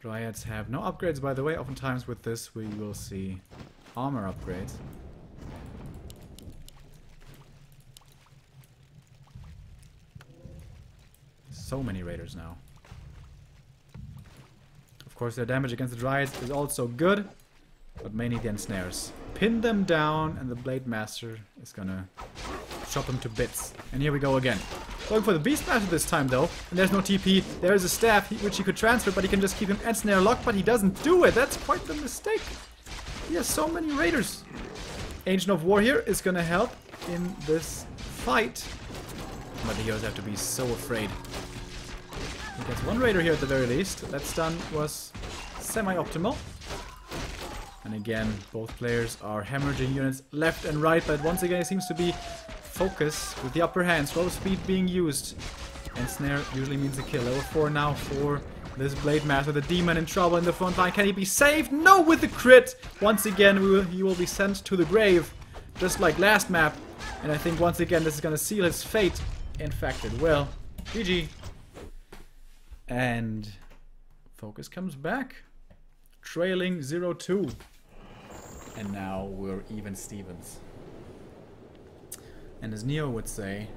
S1: Dryads have no upgrades, by the way. Oftentimes with this we will see armor upgrades. So many Raiders now. Of course their damage against the Dryads is also good, but mainly the ensnares. Pin them down and the Blade Master is gonna chop them to bits. And here we go again. Going for the Beastmaster this time though, and there's no TP. There is a staff which he could transfer, but he can just keep him ensnare locked, but he doesn't do it. That's quite the mistake. He has so many Raiders. Agent of War here is gonna help in this fight, but the heroes have to be so afraid. He gets 1 Raider here at the very least. That stun was semi-optimal. And again, both players are hemorrhaging units left and right, but once again it seems to be FoCuS with the upper hand. Slow speed being used. And snare usually means a kill. Level 4 now for this Blade Master. The demon in trouble in the front line. Can he be saved? No, with the crit! Once again, he will be sent to the grave. Just like last map. And I think once again this is going to seal his fate. In fact, it will. GG. And FoCuS comes back. Trailing 0-2. And now we're even Stevens. And as Neo would say,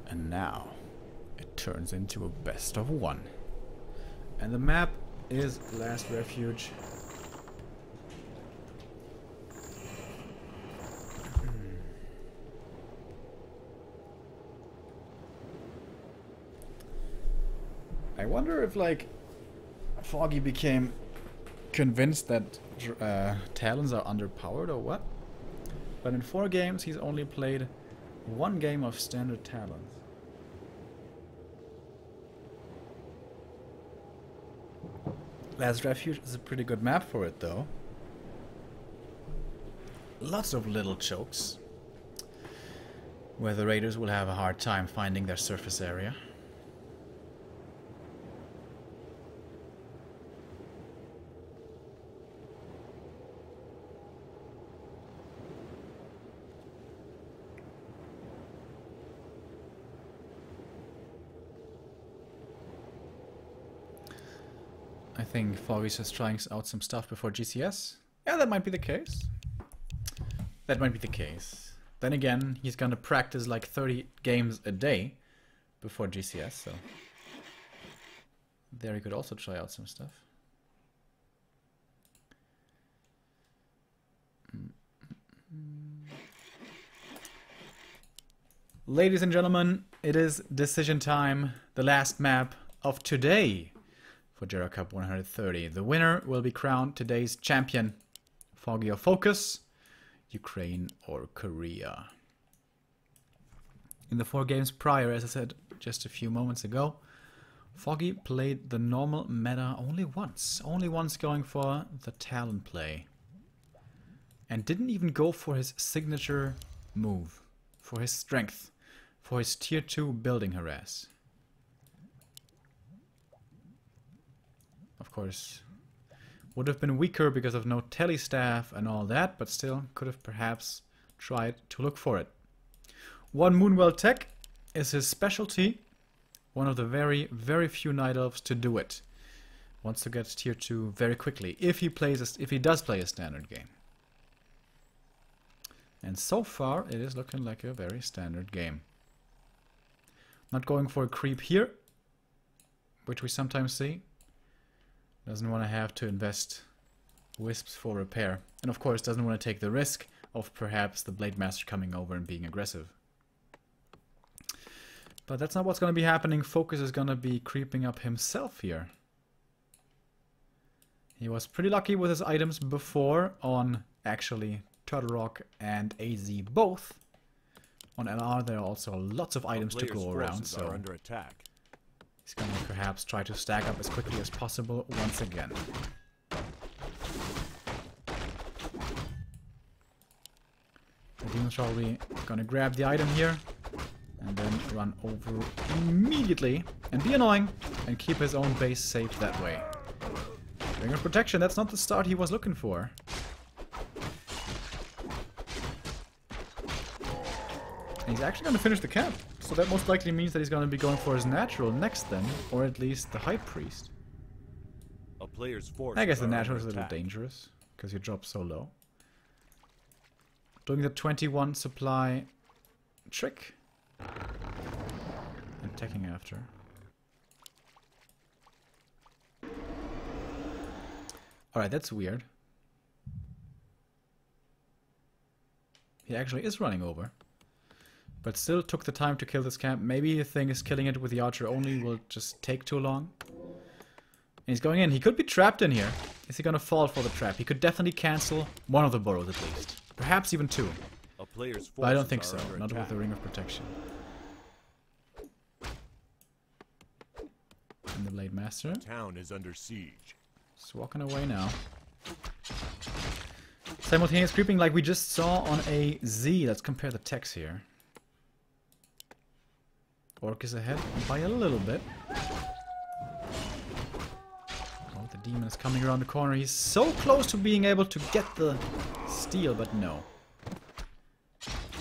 S1: and now it turns into a best of 1. And the map is Last Refuge. I wonder if, like, Foggy became convinced that Talons are underpowered or what? But in 4 games, he's only played 1 game of standard Talons. Last Refuge is a pretty good map for it, though. Lots of little chokes, where the raiders will have a hard time finding their surface area. I think Foggy's just trying out some stuff before GCS. Yeah, that might be the case. That might be the case. Then again, he's gonna practice like 30 games a day before GCS, so there he could also try out some stuff. Ladies and gentlemen, it is decision time. The last map of today for Gera Cup 130. The winner will be crowned today's champion. Foggy or FoCuS, Ukraine or Korea. In the 4 games prior, as I said just a few moments ago, Foggy played the normal meta only once. Only once going for the Talon play. And didn't even go for his signature move. For his strength. For his tier 2 building harass. Of course, would have been weaker because of no telestaff and all that, but still could have perhaps tried to look for it. 1 Moonwell Tech is his specialty. One of the very, very few Night Elves to do it. Wants to get tier 2 very quickly if he does play a standard game. And so far it is looking like a very standard game. Not going for a creep here, which we sometimes see. Doesn't want to have to invest wisps for repair. And of course doesn't want to take the risk of perhaps the Blade Master coming over and being aggressive. But that's not what's going to be happening. FoCuS is going to be creeping up himself here. He was pretty lucky with his items before on actually Turtle Rock and AZ both. On LR there are also lots of items to go around, so
S2: under attack.
S1: He's going to perhaps try to stack up as quickly as possible once again. The demon's probably going to grab the item here and then run over immediately and be annoying and keep his own base safe that way. Ring of Protection, that's not the start he was looking for. And he's actually going to finish the camp. So that most likely means that he's going to be going for his natural next then, or at least the High Priest.
S2: A player's force
S1: I guess the natural is a little dangerous, because you drop so low. Doing the 21 supply trick. And attacking after. Alright, that's weird. He actually is running over. But still took the time to kill this camp. Maybe the thing is killing it with the archer only will just take too long. And he's going in. He could be trapped in here. Is he going to fall for the trap? He could definitely cancel one of the burrows at least. Perhaps even 2.
S2: A player's
S1: but I don't think so. Not with the Ring of Protection. And the Blade Master.
S2: The town is under siege.
S1: Just walking away now. Simultaneous creeping like we just saw on a Z. Let's compare the techs here. Orc is ahead by a little bit. Oh, the demon is coming around the corner. He's so close to being able to get the steal, but no.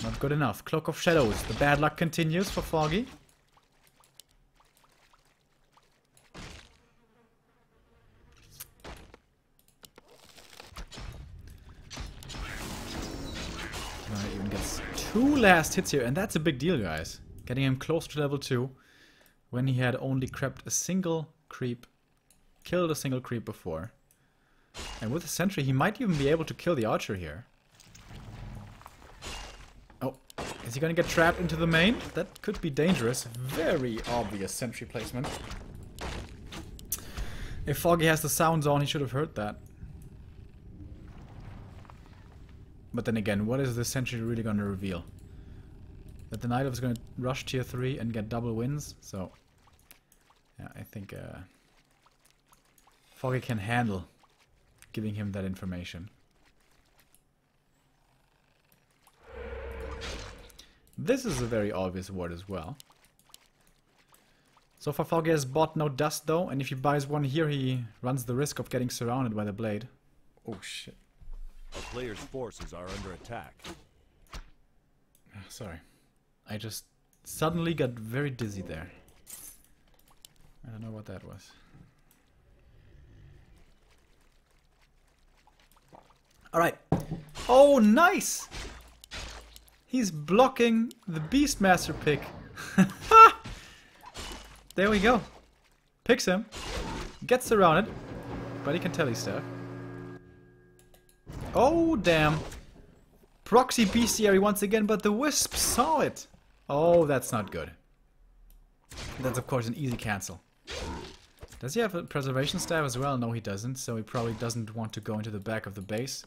S1: Not good enough. Cloak of Shadows. The bad luck continues for Foggy. Even gets 2 last hits here, and that's a big deal, guys. Getting him close to level 2 when he had only crept a single creep, killed a single creep before. And with the sentry, he might even be able to kill the archer here. Oh, is he gonna get trapped into the main? That could be dangerous. Very obvious sentry placement. If Foggy has the sounds on, he should have heard that. But then again, what is this sentry really going to reveal? That the Night Elf is going to rush tier 3 and get double wins, so... Yeah, I think Foggy can handle giving him that information. This is a very obvious ward as well. So far Foggy has bought no dust though, and if he buys one here he runs the risk of getting surrounded by the blade. Oh shit.
S2: A player's forces are under attack.
S1: Sorry. I just suddenly got very dizzy there. I don't know what that was. Alright. Oh, nice! He's blocking the Beastmaster pick. There we go. Picks him. Gets surrounded. But he can tele stuff. Oh, damn. Proxy bestiary once again, but the Wisp saw it. Oh, that's not good. That's, of course, an easy cancel. Does he have a preservation staff as well? No, he doesn't, so he probably doesn't want to go into the back of the base.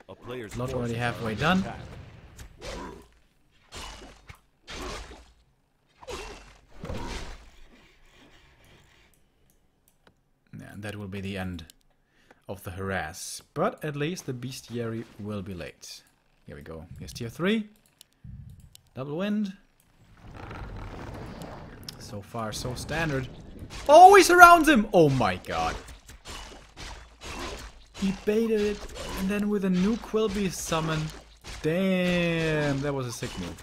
S2: A player's
S1: Lot already halfway done. And that will be the end of the harass. But at least the bestiary will be late. Here we go. Here's tier 3. Double wind. So far, so standard. Oh, he surrounds him! Oh my god. He baited it, and then with a new Quilby summon. Damn, that was a sick move.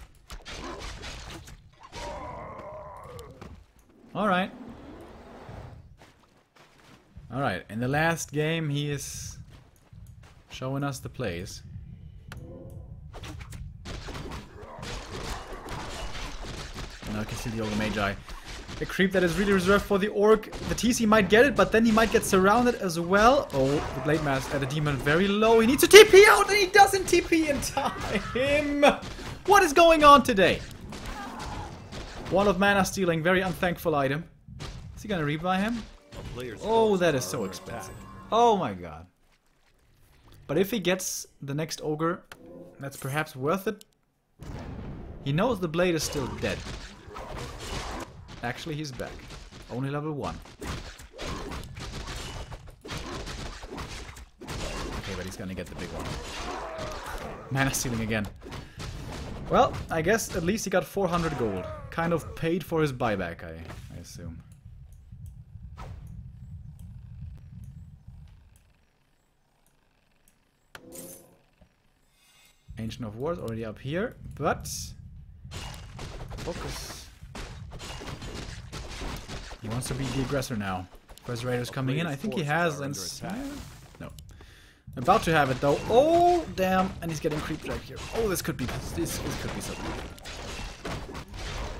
S1: Alright. Alright, in the last game he is showing us the plays. Now I can see the Ogre Magi. A creep that is really reserved for the Orc. The TC might get it, but then he might get surrounded as well. Oh, the Blade Master, the Demon very low. He needs to TP out and he doesn't TP in time. What is going on today? Wall of Mana stealing, very unthankful item. Is he gonna rebuy him? Oh, that is so expensive. Oh my god. But if he gets the next Ogre, that's perhaps worth it. He knows the blade is still dead. Actually, he's back. Only level 1. Okay, but he's gonna get the big one. Mana stealing again. Well, I guess at least he got 400 gold. Kind of paid for his buyback, I assume. Ancient of Wars already up here, but FoCuS. He wants to be the aggressor now. First Raider's coming in. I think he has, and no, about to have it though. Oh damn! And he's getting creep jack here. Oh, this could be something.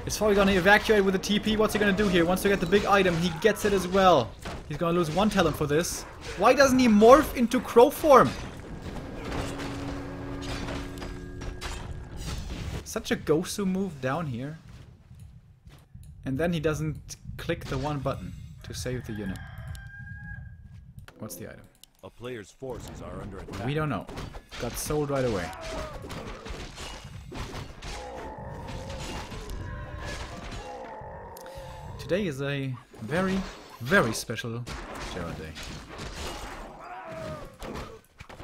S1: Is Foggy gonna evacuate with a TP? What's he gonna do here? Wants to get the big item. He gets it as well. He's gonna lose 1 talent for this. Why doesn't he morph into crow form? Such a Gosu move down here. And then he doesn't click the one button to save the unit. What's the item?
S2: A player's forces are under attack.
S1: We don't know. Got sold right away. Today is a very, very special Gera day.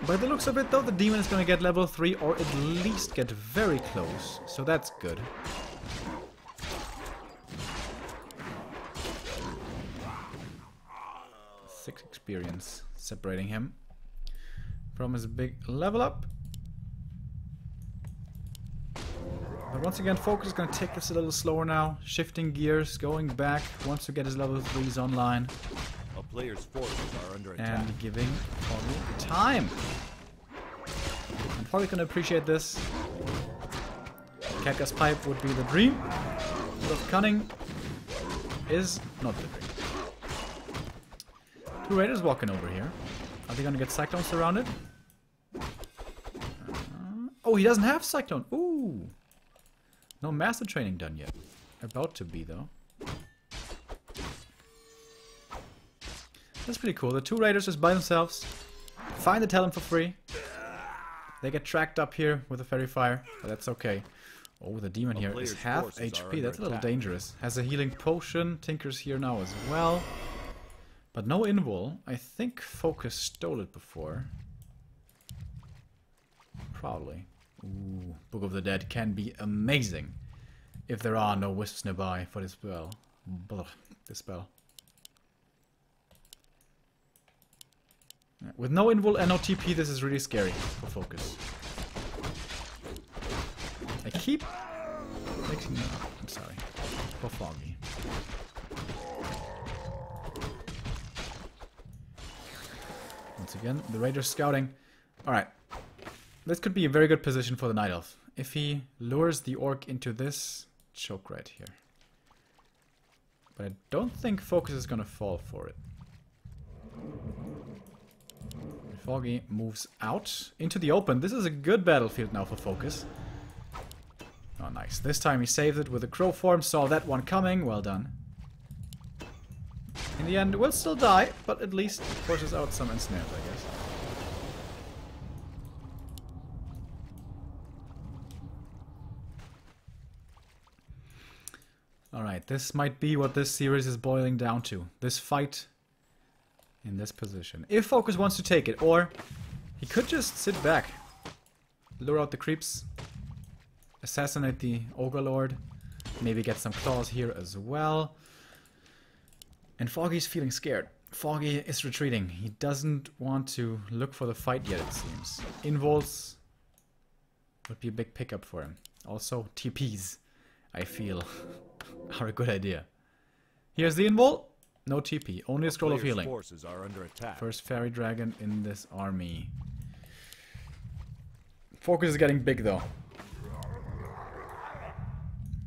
S1: By the looks of it though, the demon is gonna get level 3 or at least get very close. So that's good. Six experience separating him from his big level up. But once again, FoCuS is going to take this a little slower now. Shifting gears, going back, wants to get his level 3s online.
S2: A player's forces are under attack.
S1: And giving Foggy time. And Foggy's going to appreciate this. Cactus Pipe would be the dream. But cunning is not the dream. Two raiders walking over here. Are they going to get Cyclone surrounded? Oh, he doesn't have Cyclone. Ooh. No master training done yet. About to be, though. That's pretty cool. The two raiders just by themselves. Find the talent for free. They get tracked up here with a fairy fire, but that's okay. Oh, the demon here is half HP. That's a little dangerous. Has a healing potion. Tinker's here now as well. But no invul. I think FoCuS stole it before. Probably. Ooh, Book of the Dead can be amazing if there are no wisps nearby for this spell. This spell. Yeah, with no invul and no TP, this is really scary for FoCuS. I keep mixing it up. I'm sorry. For Foggy. Once again, the Raider's scouting. Alright. This could be a very good position for the Night Elf. If he lures the Orc into this choke right here. But I don't think FoCuS is gonna fall for it. Foggy moves out into the open. This is a good battlefield now for FoCuS. Oh, nice. This time he saved it with a crow form. Saw that one coming. Well done. In the end, we'll still die, but at least forces out some ensnares, I guess. Alright, this might be what this series is boiling down to. This fight in this position. If FoCuS wants to take it, or he could just sit back, lure out the creeps, assassinate the Ogre Lord, maybe get some claws here as well. And Foggy's feeling scared. Foggy is retreating. He doesn't want to look for the fight yet, it seems. Invuls would be a big pickup for him. Also, TPs, I feel, are a good idea. Here's the invul. No TP, only a scroll of healing.
S2: Forces are under attack.
S1: First fairy dragon in this army. FoCuS is getting big though.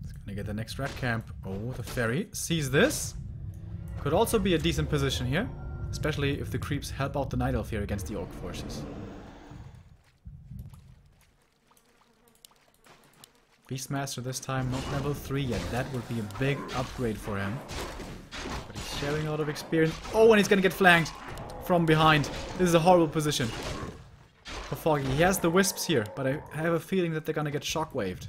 S1: It's gonna get the next rat camp. Oh, the fairy sees this. Could also be a decent position here, especially if the creeps help out the Night Elf here against the Orc forces. Beastmaster this time, not level 3 yet. That would be a big upgrade for him. But he's sharing a lot of experience. Oh, and he's gonna get flanked from behind. This is a horrible position for Foggy. He has the wisps here, but I have a feeling that they're gonna get shockwaved.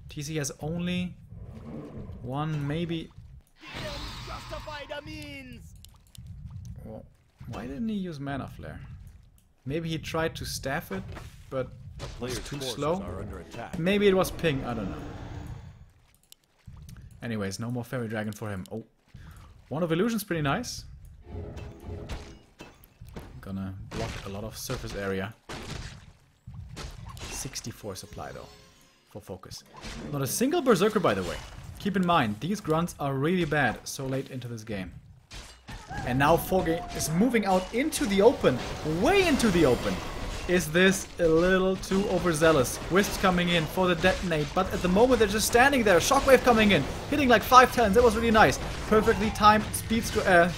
S1: TC has only one, maybe. Well, why didn't he use Mana Flare? Maybe he tried to staff it, but was too slow. Maybe it was ping, I don't know. Anyways, no more fairy dragon for him. Oh, Wand of Illusion's pretty nice. Gonna block a lot of surface area. 64 supply though, for FoCuS. Not a single berserker, by the way. Keep in mind, these grunts are really bad so late into this game. And now Foggy is moving out into the open, way into the open. Is this a little too overzealous? Wisps coming in for the detonate, but at the moment they're just standing there. Shockwave coming in, hitting like 5/10s. That was really nice. Perfectly timed speed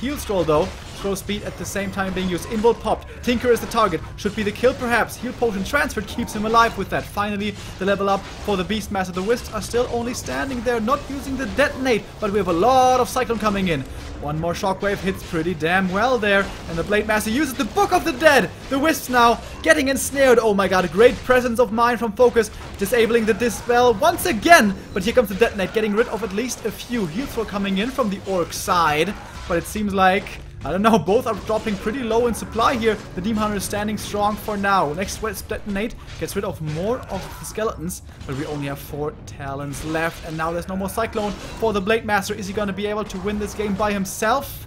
S1: heal scroll though. Scroll speed at the same time being used. Invul popped. Tinker is the target. Should be the kill perhaps. Heal potion transferred keeps him alive with that. Finally, the level up for the Beastmaster. The Wisps are still only standing there, not using the detonate, but we have a lot of Cyclone coming in. One more shockwave hits pretty damn well there, and the Blade Master uses the Book of the Dead. The Wisps now getting ensnared. Oh my god, a great presence of mind from FoCuS, disabling the Dispel once again. But here comes the detonate, getting rid of at least a few. Heal throw coming in from the Orc side, but it seems like I don't know, both are dropping pretty low in supply here. The Demon Hunter is standing strong for now. Next Wisp Detonate gets rid of more of the skeletons, but we only have 4 Talons left. And now there's no more Cyclone for the Blade Master. Is he going to be able to win this game by himself?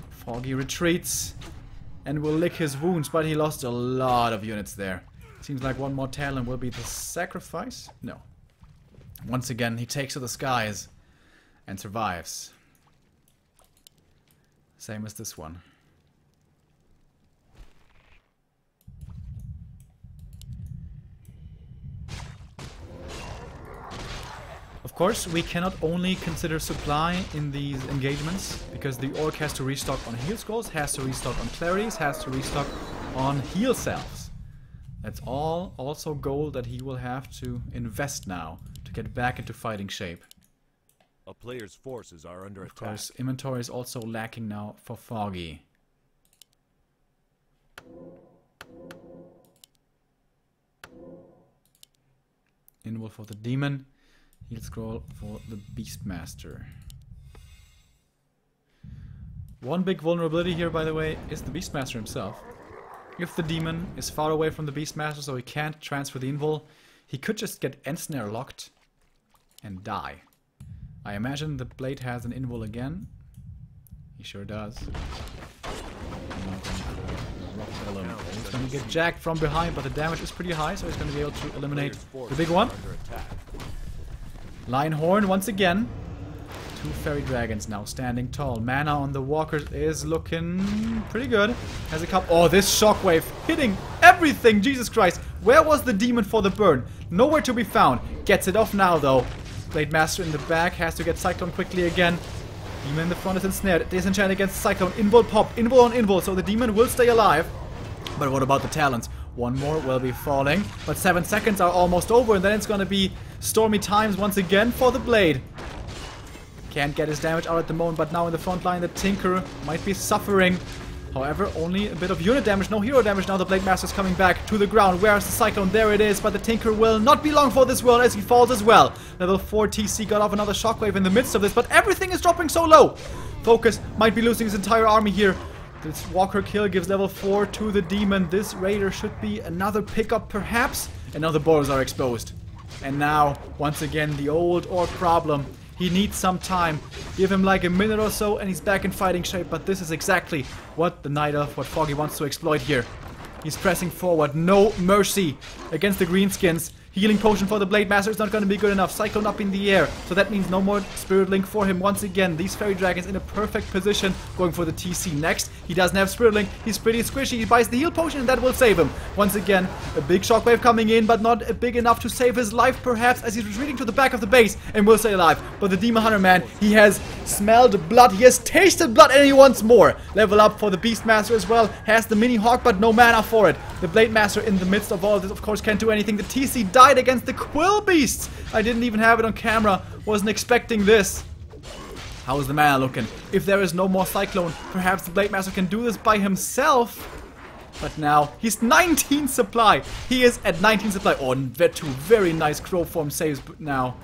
S1: Foggy retreats and will lick his wounds, but he lost a lot of units there. Seems like one more Talon will be the sacrifice. No. Once again, he takes to the skies and survives. Same as this one. Of course, we cannot only consider supply in these engagements, because the Orc has to restock on heal scrolls, has to restock on clarities, has to restock on heal cells. That's all also gold that he will have to invest now to get back into fighting shape.
S2: A player's forces are under attack.
S1: Of course, inventory is also lacking now for Foggy. Invul for the Demon. Heal scroll for the Beastmaster. One big vulnerability here, by the way, is the Beastmaster himself. If the Demon is far away from the Beastmaster, so he can't transfer the Invul, he could just get Ensnare locked and die. I imagine the Blade has an Invul again. He sure does. He's going to get jacked from behind, but the damage is pretty high, so he's going to be able to eliminate the big one. Linehorn once again. 2 Fairy Dragons now standing tall. Mana on the Walkers is looking pretty good. Has a couple. Oh, this Shockwave hitting everything! Jesus Christ! Where was the Demon for the burn? Nowhere to be found. Gets it off now, though. Blade Master in the back has to get Cyclone quickly again. Demon in the front is ensnared. Disenchant against Cyclone. Invul pop. Invul on Invul. So the Demon will stay alive. But what about the Talons? One more will be falling. But 7 seconds are almost over. And then it's going to be stormy times once again for the Blade. Can't get his damage out at the moment. But now in the front line, the Tinker might be suffering. However, only a bit of unit damage, no hero damage. Now the Blade Master is coming back to the ground. Where's the Cyclone? There it is, but the Tinker will not be long for this world as he falls as well. Level 4 TC got off another Shockwave in the midst of this, but everything is dropping so low. FoCuS might be losing his entire army here. This Walker kill gives level 4 to the Demon. This Raider should be another pickup perhaps. And now the borders are exposed. And now, once again, the old Orc problem. He needs some time. Give him like a minute or so and he's back in fighting shape. But this is exactly what the Night Elf, what Foggy wants to exploit here. He's pressing forward. No mercy against the Greenskins. Healing potion for the Blade Master is not going to be good enough. Cyclone up in the air. So that means no more Spirit Link for him. Once again, these Fairy Dragons in a perfect position. Going for the TC next. He doesn't have Spirit Link. He's pretty squishy. He buys the heal potion and that will save him. Once again, a big Shockwave coming in, but not big enough to save his life perhaps, as he's retreating to the back of the base and will stay alive. But the Demon Hunter man, he has smelled blood. He has tasted blood and he wants more. Level up for the Beastmaster as well. Has the Mini Hawk, but no mana for it. The Blade Master in the midst of all of this, of course, can't do anything. The TC died against the Quill Beasts. I didn't even have it on camera. Wasn't expecting this. How is the mana looking? If there is no more Cyclone, perhaps the Blade Master can do this by himself. But now, he's 19 supply. He is at 19 supply. Oh, and two very nice Crow form saves now.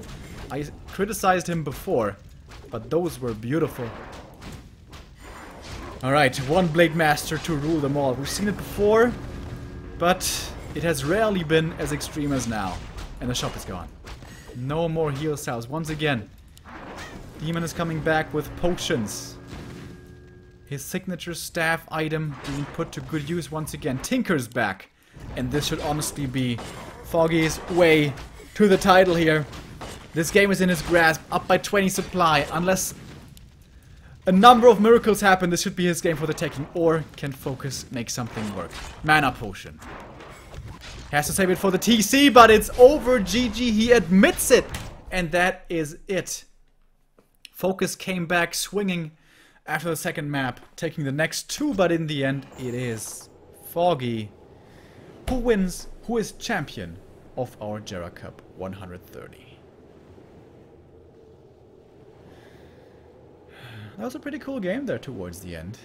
S1: I criticized him before, but those were beautiful. Alright, one Blade Master to rule them all. We've seen it before, but it has rarely been as extreme as now. And the shop is gone. No more heal cells. Once again, Demon is coming back with potions. His signature staff item being put to good use once again. Tinker's back. And this should honestly be Foggy's way to the title here. This game is in his grasp, up by 20 supply. Unless a number of miracles happen, this should be his game for the taking. Or can FoCuS make something work? Mana potion. Has to save it for the TC, but it's over. GG, he admits it. And that is it. FoCuS came back swinging after the second map, taking the next 2, but in the end, it is Foggy who wins, who is champion of our Gera Cup 130. That was a pretty cool game there towards the end.